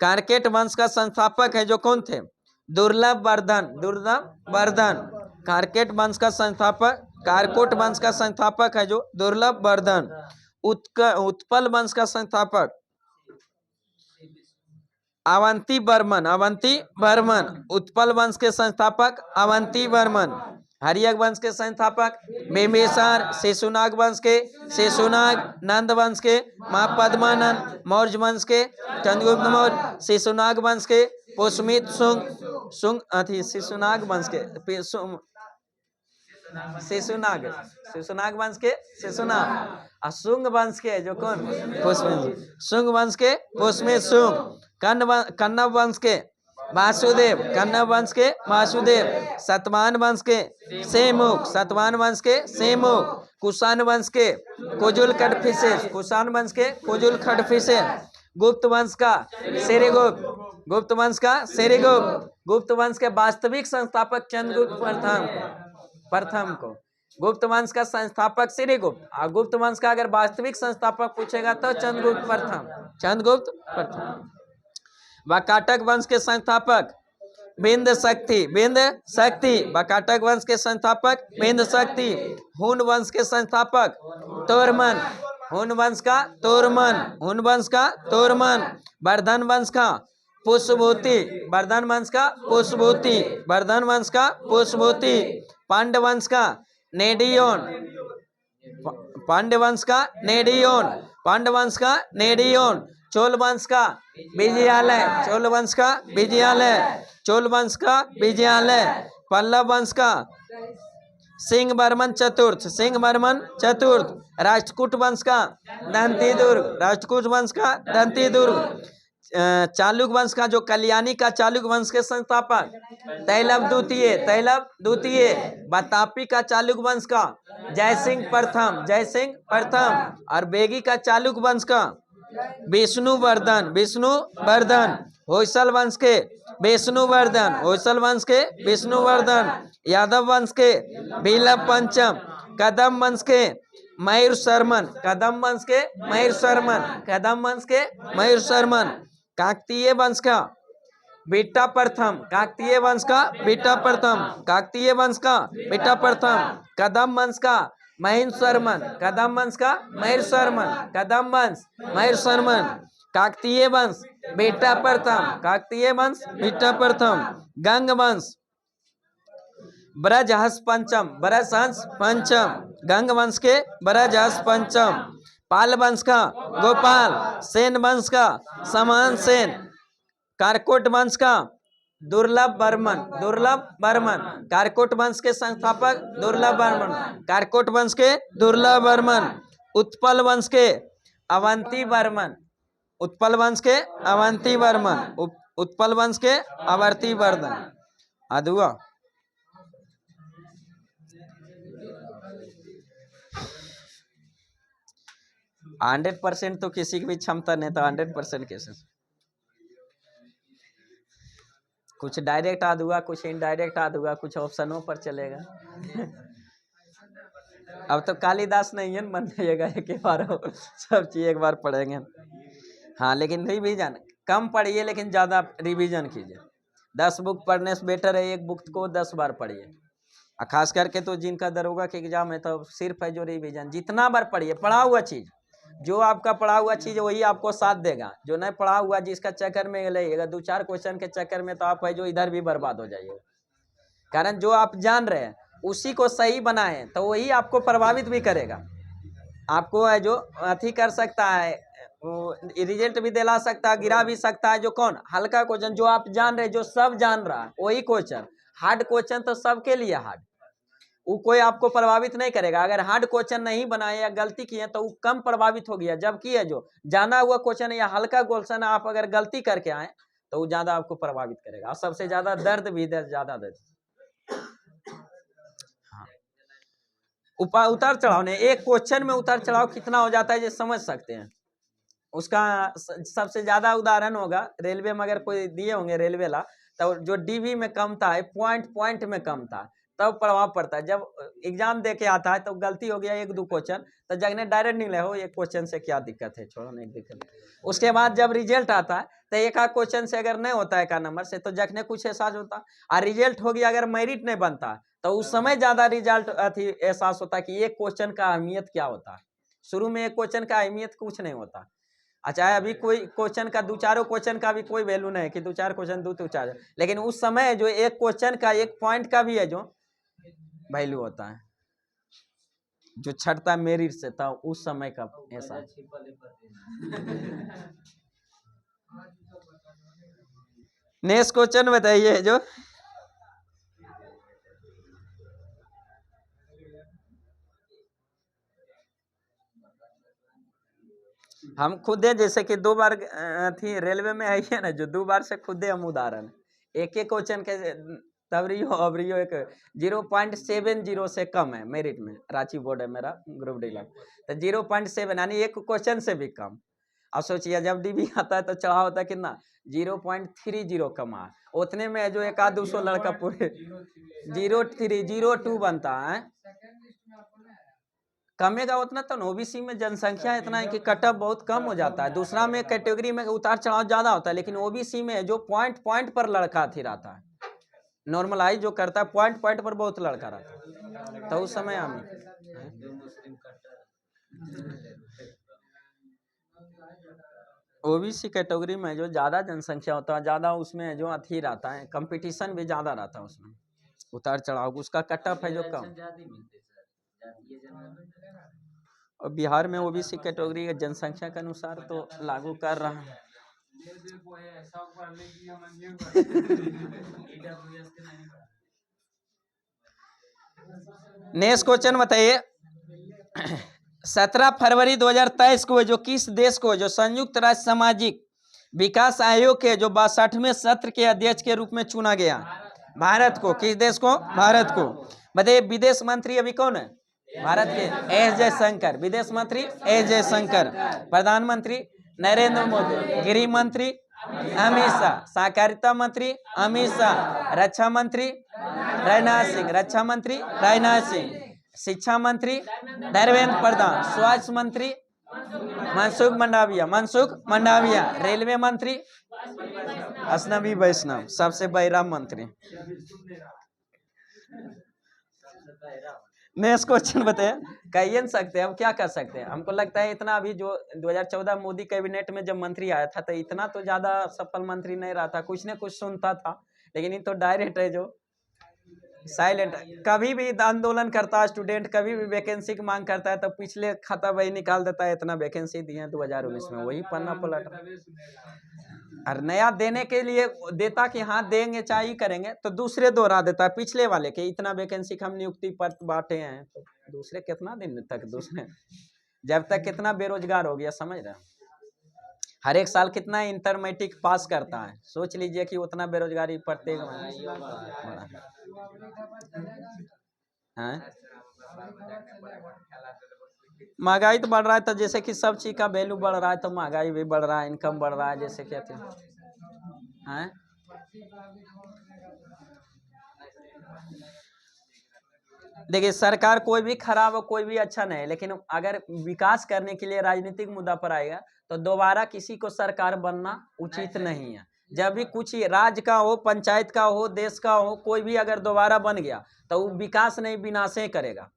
कारकेट वंश का संस्थापक है जो कौन थे? दुर्लभ वर्धन, दुर्लभ वर्धन। कारकेट वंश का संस्थापक, कारकोट वंश का संस्थापक है जो दुर्लभ वर्धन। उत्पल वंश का संस्थापक अवंती वर्मन, अवंती वर्मन। उत्पल वंश के संस्थापक अवंती वर्मन। हरियक वंश के संस्थापक बिंबिसार। शिशुनाग वंश के शिशुनाग। नंद वंश के मां पद्मानंद। मौर्य वंश के चंद्रगुप्त मौर्य। शिशुनाग वंश के पुष्मित सुंग, सुंग अथी शिशुनाग वंश के शिशुनाग, शिशुनाग वंश के शिशुनाग। और सुंग वंश के जो कौन? पुष्मित। सुंग वंश के पुष्मित सुंग। कन्नव वंश के वासुदेव, कन्नव वंश के वासुदेव। सतवाहन वंश के सेमुख, सतवाहन वंश के सेमुख। कुषाण वंश के कुजुल खडफिसेस, कुषाण वंश के कुजुल खडफिसेस। गुप्त वंश का श्रीगुप्त, गुप्त वंश का श्रीगुप्त। गुप्त वंश के वास्तविक संस्थापक चंद्रगुप्त प्रथम, प्रथम को। गुप्त वंश का संस्थापक श्रीगुप्त और गुप्त वंश का अगर वास्तविक संस्थापक पूछेगा तो चंद्रगुप्त प्रथम, चंद्रगुप्त प्रथम। वाकाटक वंश के संस्थापक बिंद शक्ति, बिंद शक्ति। वाकाटक वंश के संस्थापक बिंद शक्ति। हुन वंश के संस्थापक तोरमन, हुन वंश का तोरमन, हुन वंश का तोरमन। वर्धन वंश का पुष्पभूति, वर्धन वंश का पुष्पभूति, वर्धन वंश का पुष्पभूति। पांड्य वंश का नेडियोन, पांड्य वंश का नेडियोन, पांड्य वंश का नेडियोन। चोल वंश का विजयालय, चोल वंश का विजयालय, चोल वंश का विजयालय। पल्लव वंश का सिंह वर्मन चतुर्थ, सिंह वर्मन चतुर्थ। राष्ट्रकूट वंश का दंतीदुर्ग, राष्ट्रकूट वंश का दंतीदुर्ग। चालुक वंश का जो कल्याणी का चालुक वंश के संस्थापक तैलव द्वितीय, बतापी का चालुक वंश का जयसिंह प्रथम, और बेगी का चालुक वंश का विष्णुवर्धन, होयसल वंश के विष्णुवर्धन, यादव वंश के बिलव पंचम, कदम वंश के मयूर शर्मन, काकतीय वंश का बीटा प्रथम, कदम वंश का महेंद्र शर्मन, काकतीय वंश बीटा प्रथम, गंग वंश ब्रजहंस पंचम, गंग वंश के ब्रजहंस पंचम, पाल वंश का गोपाल, सेन वंश का समान सेन, कारकोट वंश का दुर्लभ बर्मन, कारकोट वंश के संस्थापक दुर्लभ बर्मन, उत्पल वंश के अवंती वर्मन, अदुआ 100% तो किसी की भी क्षमता नहीं, तो 100% कैसे? कुछ डायरेक्ट आ दूंगा, कुछ इनडायरेक्ट आ दूंगा, कुछ ऑप्शनों पर चलेगा। अब तो कालिदास नहीं है, मन जाइएगा एक बार सब चीज एक बार पढ़ेंगे। हाँ, लेकिन रिवीजन कम पढ़िए, लेकिन ज्यादा रिवीजन कीजिए। 10 बुक पढ़ने से बेटर है एक बुक को 10 बार पढ़िए। खास करके तो जिनका दरोगा के एग्जाम है, तो सिर्फ है जो रिवीजन, जितना बार पढ़िए। पढ़ा हुआ चीज, जो आपका पढ़ा हुआ चीज वही आपको साथ देगा। जो नहीं पढ़ा हुआ, जिसका चक्कर में लगेगा 2-4 क्वेश्चन के चक्कर में, तो आप है जो इधर भी बर्बाद हो जाइएगा। कारण जो आप जान रहे हैं उसी को सही बनाए, तो वही आपको प्रभावित भी करेगा। आपको है जो अथी कर सकता है, रिजल्ट भी दिला सकता है, गिरा भी सकता है। जो कौन हल्का क्वेश्चन, जो आप जान रहे, जो सब जान रहा है वही क्वेश्चन। हार्ड क्वेश्चन तो सबके लिए हार्ड, वो कोई आपको प्रभावित नहीं करेगा। अगर हार्ड क्वेश्चन नहीं बनाए या गलती किए तो वो कम प्रभावित हो गया। जबकि है जो जाना हुआ क्वेश्चन या हल्का क्वेश्चन आप अगर गलती करके आए तो वो ज्यादा आपको प्रभावित करेगा, और सबसे ज्यादा दर्द भी ज्यादा देता। हाँ, उतार चढ़ाव ने एक क्वेश्चन में उतार चढ़ाव कितना हो जाता है ये समझ सकते हैं। उसका सबसे ज्यादा उदाहरण होगा रेलवे में, अगर कोई दिए होंगे रेलवे ला, तो जो डीवी में कम था, पॉइंट में कम था, तब प्रभाव पड़ता है। जब एग्जाम दे के आता है तो गलती हो गया 1-2 क्वेश्चन, तो जगने डायरेक्ट निकले हो एक क्वेश्चन से क्या दिक्कत है, छोड़ो नहीं दिक्कत। उसके बाद जब रिजल्ट आता है तो एक आध क्वेश्चन से अगर नहीं होता है का नंबर से, तो जगने कुछ एहसास होता। और रिजल्ट हो गया अगर मेरिट नहीं बनता, तो उस समय ज्यादा रिजल्ट अथी एहसास होता कि एक क्वेश्चन का अहमियत क्या होता है। शुरू में एक क्वेश्चन का अहमियत कुछ नहीं होता। अच्छा, अभी कोई क्वेश्चन का 2-4 क्वेश्चन का भी कोई वैल्यू नहीं है कि 2-4 क्वेश्चन 2-4, लेकिन उस समय जो एक क्वेश्चन का एक पॉइंट का भी है जो वैल्यू होता है, जो छटता मेरिट से था उस समय का ऐसा। नेक्स्ट क्वेश्चन बताइए। जो हम खुद है, जैसे कि 2 बार थी रेलवे में आई है ना, जो 2 बार से खुद हम उदाहरण एक क्वेश्चन के अबरियो एक 0.70 से कम है मेरिट में। रांची बोर्ड है मेरा, ग्रुप डी लैब, तो 0.7 यानी एक क्वेश्चन से भी कम। अब सोचिए जब डीबी आता है तो चढ़ा होता है कितना, 0.30 कमा। उतने में जो 100-200 लड़का पूरे 0.302 बनता है। कमेगा उतना तो ओबीसी में जनसंख्या इतना है कि कटअप बहुत कम हो जाता है। दूसरा में कैटेगरी में उतार चढ़ाव ज्यादा होता है, लेकिन ओबीसी में जो पॉइंट पर लड़का थी रहता है, नॉर्मलाइज जो करता है पॉइंट पर बहुत लड़का रहता है, तो उस समय हम ओबीसी कैटेगरी में जो ज्यादा जनसंख्या होता है, ज्यादा उसमें जो अथी रहता है, कंपटीशन भी ज्यादा रहता है उसमें, उतार चढ़ाव उसका कटअप है जो कम। और बिहार में ओबीसी कैटेगरी के जनसंख्या के अनुसार तो लागू कर रहा है। नेक्स्ट क्वेश्चन बताइए। 17 फरवरी 2023 को जो किस देश को जो संयुक्त राष्ट्र सामाजिक विकास आयोग के जो 62वें सत्र के अध्यक्ष के रूप में चुना गया? भारत को। किस देश को? भारत को। बताइए विदेश मंत्री अभी कौन है? भारत के एस जयशंकर। विदेश मंत्री एस जयशंकर। प्रधानमंत्री नरेंद्र मोदी। गृह मंत्री अमित शाह। सहकारिता मंत्री अमित शाह। रक्षा मंत्री राजनाथ सिंह। रक्षा मंत्री राजनाथ सिंह। शिक्षा मंत्री धर्मेंद्र प्रधान। स्वास्थ्य मंत्री मनसुख मंडाविया। मनसुख मंडाविया। रेलवे मंत्री अश्विनी वैष्णव। सबसे बड़ा मंत्री। नेक्स्ट क्वेश्चन बताइए। कह नहीं सकते, हम क्या कर सकते हैं? हमको लगता है इतना अभी जो 2014 मोदी कैबिनेट में जब मंत्री आया था तो इतना तो ज्यादा सफल मंत्री नहीं रहा था, कुछ न कुछ सुनता था, लेकिन ये तो डायरेक्ट है जो साइलेंट। कभी भी आंदोलन करता है स्टूडेंट, कभी भी वैकेंसी की मांग करता है तो पिछले खाता वही निकाल देता है, इतना वैकेंसी दिए हैं 2019 में, वही पन्ना पलट। और नया देने के लिए देता कि हाँ देंगे चाहिए करेंगे, तो दूसरे दोहरा देता है पिछले वाले के, इतना वैकेंसी हम नियुक्ति पत्र बांटे हैं, तो दूसरे कितना दिन तक दूसरे, जब तक कितना बेरोजगार हो गया, समझ रहे हैं? हर एक साल कितना इंटर मैट्रिक पास करता है, सोच लीजिए कि उतना बेरोजगारी प्रत्येक महंगाई तो बढ़ रहा है, तो जैसे कि सब चीज का वैल्यू बढ़ रहा है तो महंगाई भी बढ़ रहा है, इनकम बढ़ रहा है, जैसे कहते हैं। देखिए सरकार कोई भी खराब हो कोई भी अच्छा नहीं है, लेकिन अगर विकास करने के लिए राजनीतिक मुद्दा पर आएगा तो दोबारा किसी को सरकार बनना उचित नहीं है। जब भी कुछ राज्य का हो, पंचायत का हो, देश का हो, कोई भी अगर दोबारा बन गया तो वो विकास नहीं विनाश ही करेगा।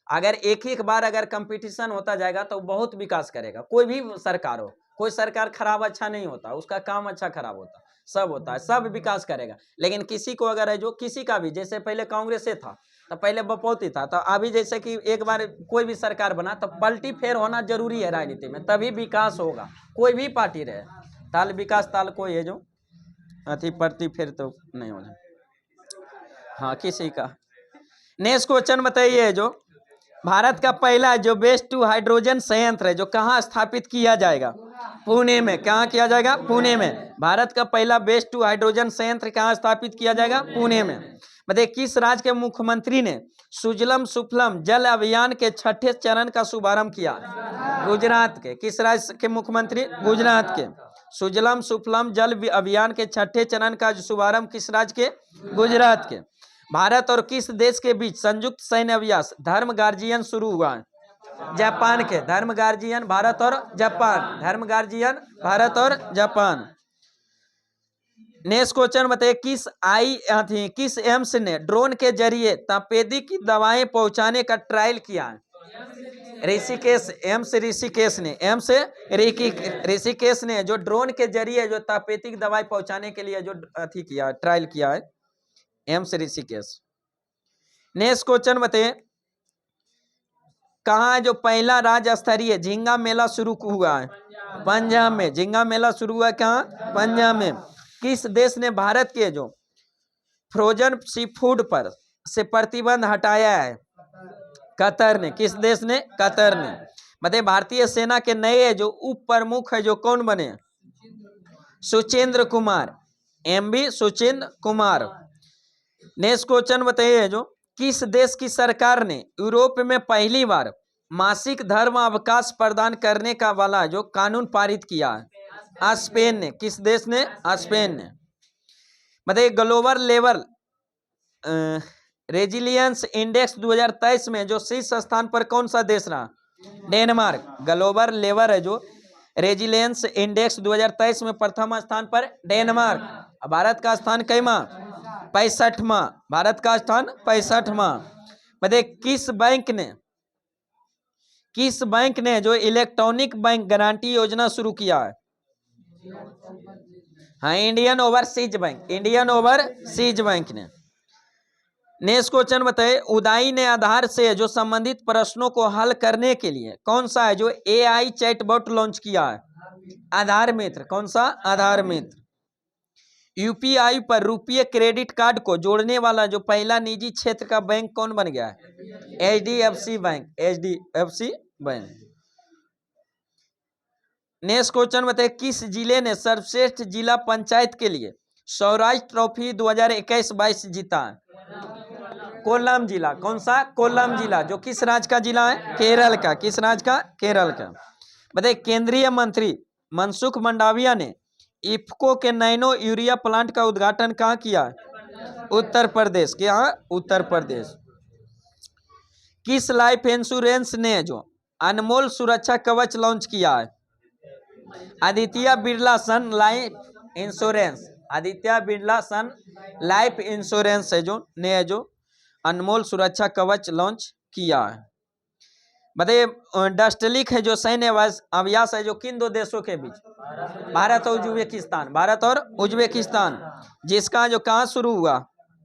अगर एक बार अगर कंपटीशन होता जाएगा तो बहुत विकास करेगा। कोई भी सरकार हो, कोई सरकार खराब अच्छा नहीं होता, उसका काम अच्छा खराब होता, सब होता है, सब विकास करेगा। लेकिन किसी को अगर है जो किसी का भी, जैसे पहले कांग्रेस से था तो पहले बपौती था, तो अभी जैसे कि एक बार कोई भी सरकार बना तो पलटी फेर होना जरूरी है राजनीति में, तभी विकास होगा। कोई भी पार्टी रहे, ताल विकास ताल कोई है जो अति पलटी फेर तो नहीं होना। हाँ किसी का। नेक्स्ट क्वेश्चन बताइए, जो भारत का पहला जो वेस्ट टू हाइड्रोजन संयंत्र है जो कहाँ स्थापित किया जाएगा? पुणे में। कहाँ किया जाएगा? पुणे में। भारत का पहला वेस्ट टू हाइड्रोजन संयंत्र कहाँ स्थापित किया जाएगा? पुणे में। बताइए किस राज्य के मुख्यमंत्री ने सुजलम सुफलम जल अभियान के 6ठे चरण का शुभारंभ किया? गुजरात के। किस राज्य के मुख्यमंत्री? गुजरात के। सुजलम सुफलम जल अभियान के 6ठे चरण का शुभारंभ किस राज्य के? गुजरात के। भारत और किस देश के बीच संयुक्त सैन्य अभ्यास धर्म गार्जियन शुरू हुआ है? जापान के। धर्म गार्जियन भारत और जापान। धर्म गार्जियन भारत और जापान। नेक्स्ट क्वेश्चन बताइए किस एम्स ने ड्रोन के जरिए तपेदिक की दवाएं पहुंचाने का ट्रायल किया है? ऋषिकेश। एम्स ऋषिकेश ने। एम्स ऋषिकेश ने जो ड्रोन के जरिए जो तपेदिक दवाई पहुंचाने के लिए जो किया ट्रायल किया है, एम्स ऋषिकेश। नेक्स्ट क्वेश्चन बताइए कहाँ जो पहला राज्य स्तरीय झींगा मेला शुरू हुआ है? पंजाब में। झींगा मेला शुरू हुआ कहाँ? पंजाब में। किस देश ने भारत के जो फ्रोजन सी फूड पर से प्रतिबंध हटाया है? कतर ने। किस देश ने? कतर ने। बताइए भारतीय सेना के नए जो उप प्रमुख है जो कौन बने? Suchendra Kumar. MB Suchendra Kumar. Next question बताइए जो किस देश की सरकार ने यूरोप में पहली बार मासिक धर्म अवकाश प्रदान करने का वाला जो कानून पारित किया है? स्पेन ने। किस देश ने? स्पेन ने। बताइए ग्लोबल लेवल रेजिलियंस इंडेक्स 2023 में जो शीर्ष स्थान पर कौन सा देश रहा? डेनमार्क। ग्लोबल लेवल है जो रेजिलियंस इंडेक्स 2023 में प्रथम स्थान पर डेनमार्क। भारत का स्थान कैमा? 65वां। भारत का स्थान 65वां। बताइए किस बैंक ने जो इलेक्ट्रॉनिक बैंक गारंटी योजना शुरू किया है? हाँ Indian overseas bank. Indian overseas bank ने। नेक्स्ट क्वेश्चन बताइए उदाई ने आधार से जो संबंधित प्रश्नों को हल करने के लिए कौन सा है जो AI चैटबॉट लॉन्च किया है? आधार मित्र। कौन सा? आधार मित्र। UPI पर रुपये क्रेडिट कार्ड को जोड़ने वाला जो पहला निजी क्षेत्र का बैंक कौन बन गया है? HDFC bank. HDFC bank. Next question बताइए, किस जिले ने सर्वश्रेष्ठ जिला पंचायत के लिए सौराष्ट्र ट्रॉफी 2021-22 जीता है? कोल्लम जिला। कौन सा? कोल्लम जिला, जो किस राज्य का जिला है? केरल का। किस राज्य का? केरल का। बताइए, केंद्रीय मंत्री मनसुख मंडाविया ने इफ्को के नैनो यूरिया प्लांट का उद्घाटन कहाँ किया? उत्तर प्रदेश। क्या? उत्तर प्रदेश। किस लाइफ इंश्योरेंस ने जो अनमोल सुरक्षा कवच लॉन्च किया है? आदित्य बिरला सन लाइफ इंश्योरेंस। आदित्य बिरला सन लाइफ इंश्योरेंस है जो अनमोल सुरक्षा कवच लॉन्च किया है। बताइए, डस्टलिक है जो सैन्य अभ्यास है जो किन दो देशों के बीच? भारत और उज्बेकिस्तान। भारत और उज्बेकिस्तान, जिसका जो कहाँ शुरू हुआ?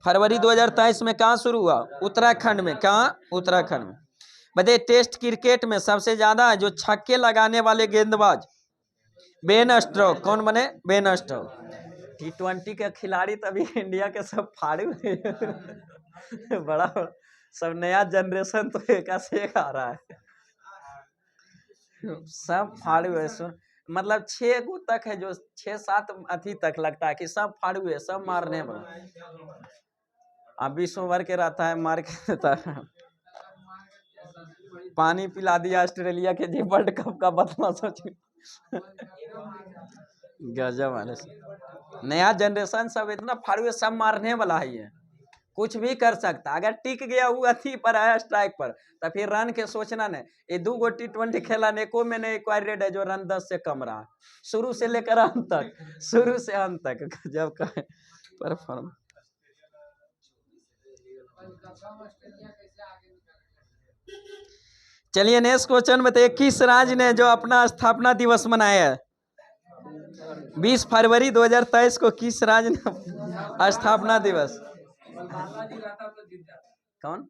फरवरी 2023 में। कहाँ शुरू हुआ? उत्तराखंड में। कहाँ? उत्तराखंड में। बताइए, टेस्ट क्रिकेट में सबसे ज्यादा जो छक्के लगाने वाले गेंदबाज? Ben stroke. कौन बने? Ben stroke. T20 के खिलाड़ी तभी इंडिया के सब फाड़ू बड़ा सब नया जनरेशन तो एक से एक आ रहा है, सब फाड़ू है। सुन, मतलब 6 गो तक है जो 6-7 अथी तक लगता है कि सब फाड़ू है, सब मारने वाला। अब 20 ओवर के रहता है, मार के देता है। पानी पिला दिया ऑस्ट्रेलिया के जी वर्ल्ड कप का बदला। सोच गजब वाले नया जनरेशन सब इतना फाड़ू है, सब मारने वाला है। ये कुछ भी कर सकता, अगर टिक गया वो अथी पर आया स्ट्राइक पर, तो फिर रन के सोचना नहीं। ये 2 गो T20 खेला ने एको में नहीं एक्वायर रेट है जो रन 10 से कम रहा, शुरू से लेकर अंत तक, शुरू से अंत तक गजब का परफॉर्म। चलिए नेक्स्ट क्वेश्चन बताइए, किस राज्य ने जो अपना स्थापना दिवस मनाया है 20 फरवरी 2023 को? किस राज्य ने स्थापना दिवस? कौन?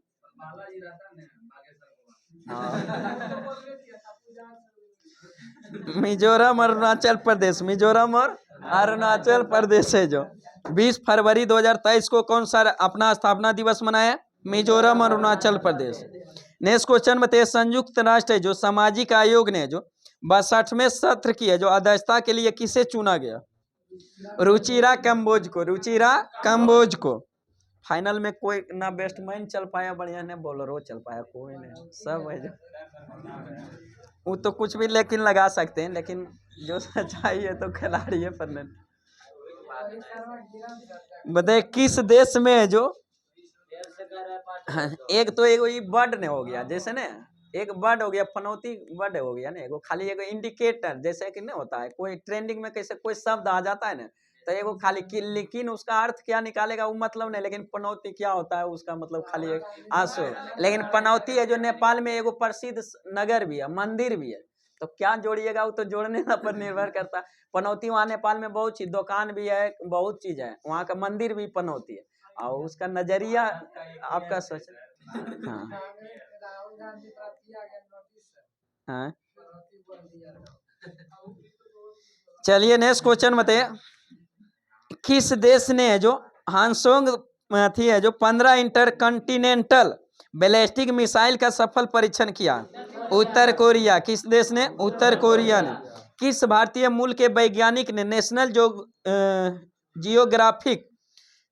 मिजोरम, अरुणाचल प्रदेश। मिजोरम और अरुणाचल प्रदेश है जो 20 फरवरी 2023 को कौन सा अपना स्थापना दिवस मनाया? मिजोरम और अरुणाचल प्रदेश। नेक्स्ट क्वेश्चन बताइए, संयुक्त राष्ट्र है जो सामाजिक आयोग ने जो 62वें सत्र की है जो अध्यक्षता के लिए किसे चुना गया? रुचिरा कंबोज को। रुचिरा कंबोज को। फाइनल में कोई ना बैट्समैन चल पाया बढ़िया, ने बॉलर चल पाया, कोई नहीं, सब है जो वो तो कुछ भी लेकिन लगा सकते हैं, लेकिन जो सच्चाई है तो खिलाड़ी है पर नहीं। बताइए, किस देश में है जो एक तो एगो वर्ड ने हो गया, जैसे ने एक वर्ड हो गया पनौती वर्ड हो गया ना, एगो खाली एगो इंडिकेटर जैसे कि नहीं होता है, कोई ट्रेंडिंग में कैसे कोई शब्द आ जाता है ना, तो एगो खाली लेकिन उसका अर्थ क्या निकालेगा वो मतलब नहीं, लेकिन पनौती क्या होता है उसका मतलब खाली एक आंसू है। लेकिन पनौती है जो नेपाल में एगो प्रसिद्ध नगर भी है, मंदिर भी है, तो क्या जोड़िएगा वो तो जोड़ने पर निर्भर करता है। पनौती वहाँ नेपाल में बहुत चीज, दुकान भी है, बहुत चीज है, वहाँ का मंदिर भी पनौती है, और उसका नजरिया आपका सोच। हाँ हाँ। चलिए नेक्स्ट क्वेश्चन बताइए, किस देश ने जो हांसोंग थी है जो 15 इंटरकॉन्टिनेंटल बैलिस्टिक मिसाइल का सफल परीक्षण किया? उत्तर कोरिया। किस देश ने? उत्तर कोरिया ने। किस भारतीय मूल के वैज्ञानिक ने National Geographic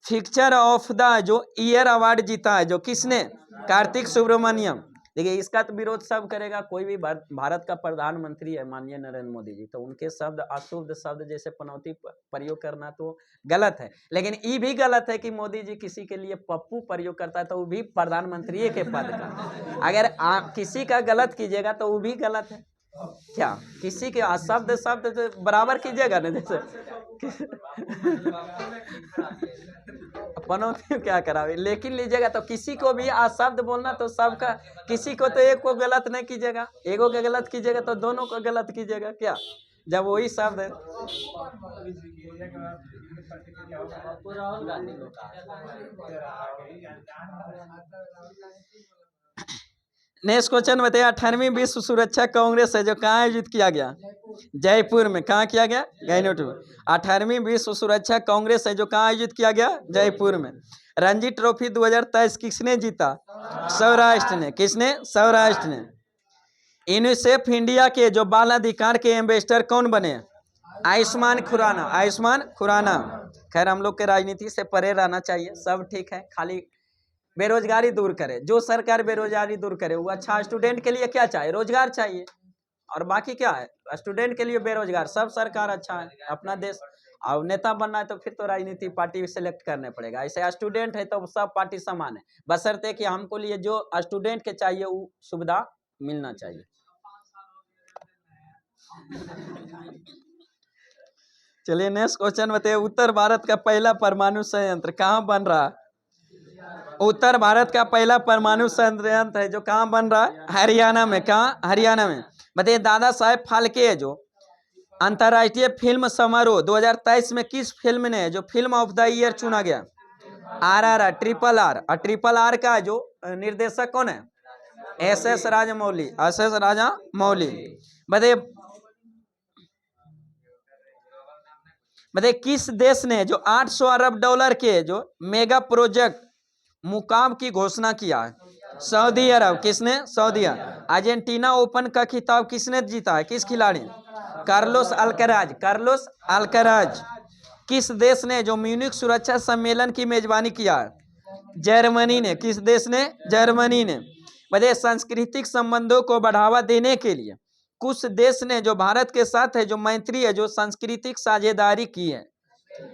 picture of the जो ईयर अवार्ड जीता है? जो किसने? कार्तिक सुब्रमण्यम। देखिए, इसका तो विरोध सब करेगा, कोई भी भारत का प्रधानमंत्री है माननीय नरेंद्र मोदी जी, तो उनके शब्द अशुद्ध शब्द जैसे पनौती प्रयोग करना तो गलत है। लेकिन ये भी गलत है कि मोदी जी किसी के लिए पप्पू प्रयोग करता है, तो वो भी प्रधानमंत्री के पद का। अगर आप किसी का गलत कीजिएगा तो वो भी गलत है। क्या किसी के शब्द शब्द बराबर कीजिएगा ना, जैसे पनौती क्या करावे, लेकिन लीजिएगा तो किसी को भी शब्द बोलना तो सबका, किसी को तो एक को गलत नहीं कीजिएगा, एगो के गलत कीजिएगा तो दोनों को गलत कीजिएगा। क्या जब वही शब्द है। नेक्स्ट क्वेश्चन बताइए, 18वीं विश्व सुरक्षा कांग्रेस है जो कहाँ आयोजित किया गया? जयपुर में। कहाँ किया गया? 18वीं विश्व सुरक्षा कांग्रेस है जो कहाँ आयोजित किया गया? जयपुर में। रणजी ट्रॉफी 2023 किसने जीता? सौराष्ट्र ने। किसने? सौराष्ट्र ने। यूनिसेफ इंडिया के जो बाल अधिकार के एम्बेसडर कौन बने? आयुष्मान खुराना, आयुष्मान खुराना। खैर हम लोग के राजनीति से परे रहना चाहिए, सब ठीक है, खाली बेरोजगारी दूर करे। जो सरकार बेरोजगारी दूर करे वो अच्छा। स्टूडेंट के लिए क्या चाहिए? रोजगार चाहिए। और बाकी क्या है? स्टूडेंट के लिए बेरोजगार, सब सरकार अच्छा है। अपना देश और नेता बनना है तो फिर तो राजनीति पार्टी सेलेक्ट करने पड़ेगा। ऐसे स्टूडेंट है तो सब पार्टी समान है, बशर्ते कि हमको लिए जो स्टूडेंट के चाहिए वो सुविधा मिलना चाहिए। चलिए नेक्स्ट क्वेश्चन बताइए। उत्तर भारत का पहला परमाणु संयंत्र कहाँ बन रहा है? उत्तर भारत का पहला परमाणु संयंत्र है जो कहाँ बन रहा है? हरियाणा में। कहाँ? हरियाणा में। बताइए दादा साहेब फाल्के जो अंतर्राष्ट्रीय फिल्म समारोह 2023 में किस फिल्म ने जो फिल्म ऑफ द ईयर चुना गया? RRR, triple R. और ट्रिपल आर का जो निर्देशक कौन है? SS Rajamouli, SS Rajamouli. बताइए किस देश ने जो 800 अरब डॉलर के जो मेगा प्रोजेक्ट मुकाम की घोषणा किया है? सऊदी अरब। किसने? सऊदी अरब। अर्जेंटीना ओपन का खिताब किसने जीता है? किस खिलाड़ी? Carlos Alcaraz, Carlos Alcaraz. किस देश ने जो म्यूनिख सुरक्षा सम्मेलन की मेजबानी किया है? जर्मनी ने। किस देश ने? जर्मनी ने। बताइए सांस्कृतिक संबंधों को बढ़ावा देने के लिए कुछ देश ने जो भारत के साथ है जो मैत्री है जो सांस्कृतिक साझेदारी की है?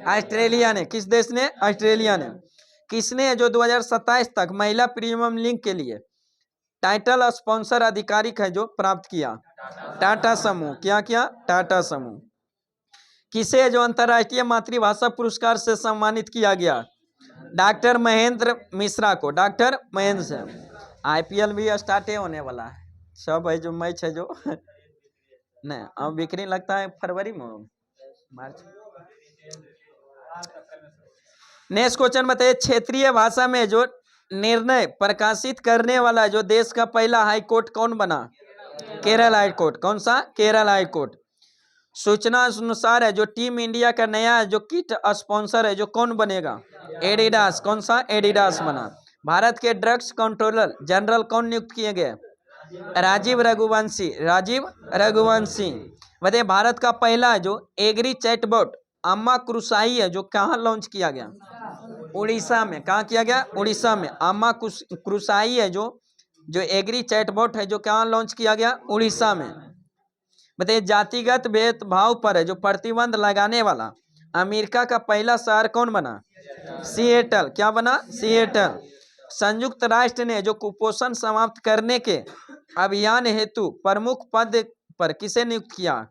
ऑस्ट्रेलिया ने। किस देश ने? ऑस्ट्रेलिया ने। किसने जो 2027 तक महिला प्रीमियम लीग के लिए टाइटल स्पॉन्सर आधिकारिक है जो प्राप्त किया? टाटा समूह। क्या किया? टाटा समूह। किसे जो अंतर्राष्ट्रीय मातृभाषा पुरस्कार से सम्मानित किया गया? डॉक्टर महेंद्र मिश्रा को। डॉक्टर महेंद्र से। IPL भी स्टार्ट होने वाला है, सब है जो मैच है जो नहीं अब बिक्री लगता है फरवरी में, मार्च। नेक्स्ट क्वेश्चन बताइए क्षेत्रीय भाषा में जो निर्णय प्रकाशित करने वाला जो देश का पहला हाई कोर्ट कौन बना? Kerala high court. कौन सा? Kerala high court. सूचना अनुसार है जो टीम इंडिया का नया जो किट स्पॉन्सर है जो कौन बनेगा? एडिडास। कौन सा? एडिडास बना। भारत के ड्रग्स कंट्रोलर जनरल कौन नियुक्त किए गए? राजीव रघुवंशी, राजीव रघुवंशी। बताइए भारत का पहला जो एग्री चैटबॉट अम्मा कृषाई है जो कहाँ लॉन्च किया गया? उड़ीसा में। कहाँ किया गया? उड़ीसा में। अम्मा कृषाई है जो एग्री चैटबॉट है जो कहाँ लॉन्च किया गया? उड़ीसा में। बताइए जातिगत भेदभाव पर है जो प्रतिबंध लगाने वाला अमेरिका का पहला शहर कौन बना? सिएटल। क्या बना? सिएटल। संयुक्त राष्ट्र ने जो कुपोषण समाप्त करने के अभियान हेतु प्रमुख पद पर किसे नियुक्त किया?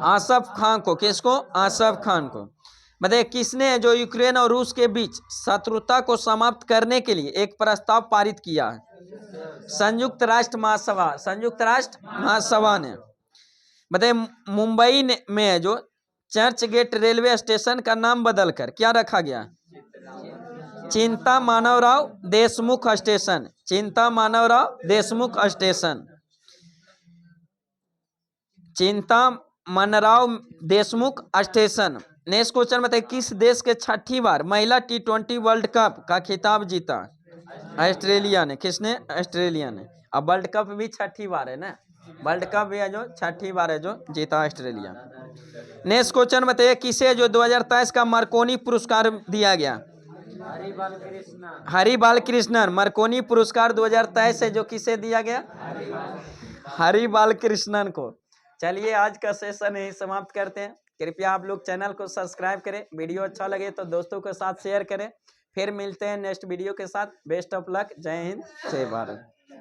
आसफ खान को। किसको? आसफ खान को। बताइए किसने जो यूक्रेन और रूस के बीच शत्रुता को समाप्त करने के लिए एक प्रस्ताव पारित किया है? संयुक्त राष्ट्र महासभा, संयुक्त राष्ट्र महासभा ने। बताइए मुंबई में जो चर्च गेट रेलवे स्टेशन का नाम बदलकर क्या रखा गया? चिंता मानवराव देशमुख स्टेशन। चिंता मानवराव देशमुख स्टेशन। चिंता मानवराव देशमुख स्टेशन। नेक्स्ट क्वेश्चन बताइए किस देश के छठी बार महिला T20 वर्ल्ड कप का खिताब जीता? ऑस्ट्रेलिया ने। किसने? ऑस्ट्रेलिया ने। अब वर्ल्ड कप भी छठी बार है ना, वर्ल्ड कप भी है जो छठी बार है जो जीता ऑस्ट्रेलिया। नेक्स्ट क्वेश्चन बताइए किसे जो 2023 का मार्कोनी पुरस्कार दिया गया? हरि बालकृष्णन। मार्कोनी पुरस्कार 2023 है जो किसे दिया गया? हरि बालकृष्णन को। चलिए आज का सेशन यही समाप्त करते हैं। कृपया आप लोग चैनल को सब्सक्राइब करें, वीडियो अच्छा लगे तो दोस्तों के साथ शेयर करें। फिर मिलते हैं नेक्स्ट वीडियो के साथ। Best of luck. जय हिंद, जय भारत।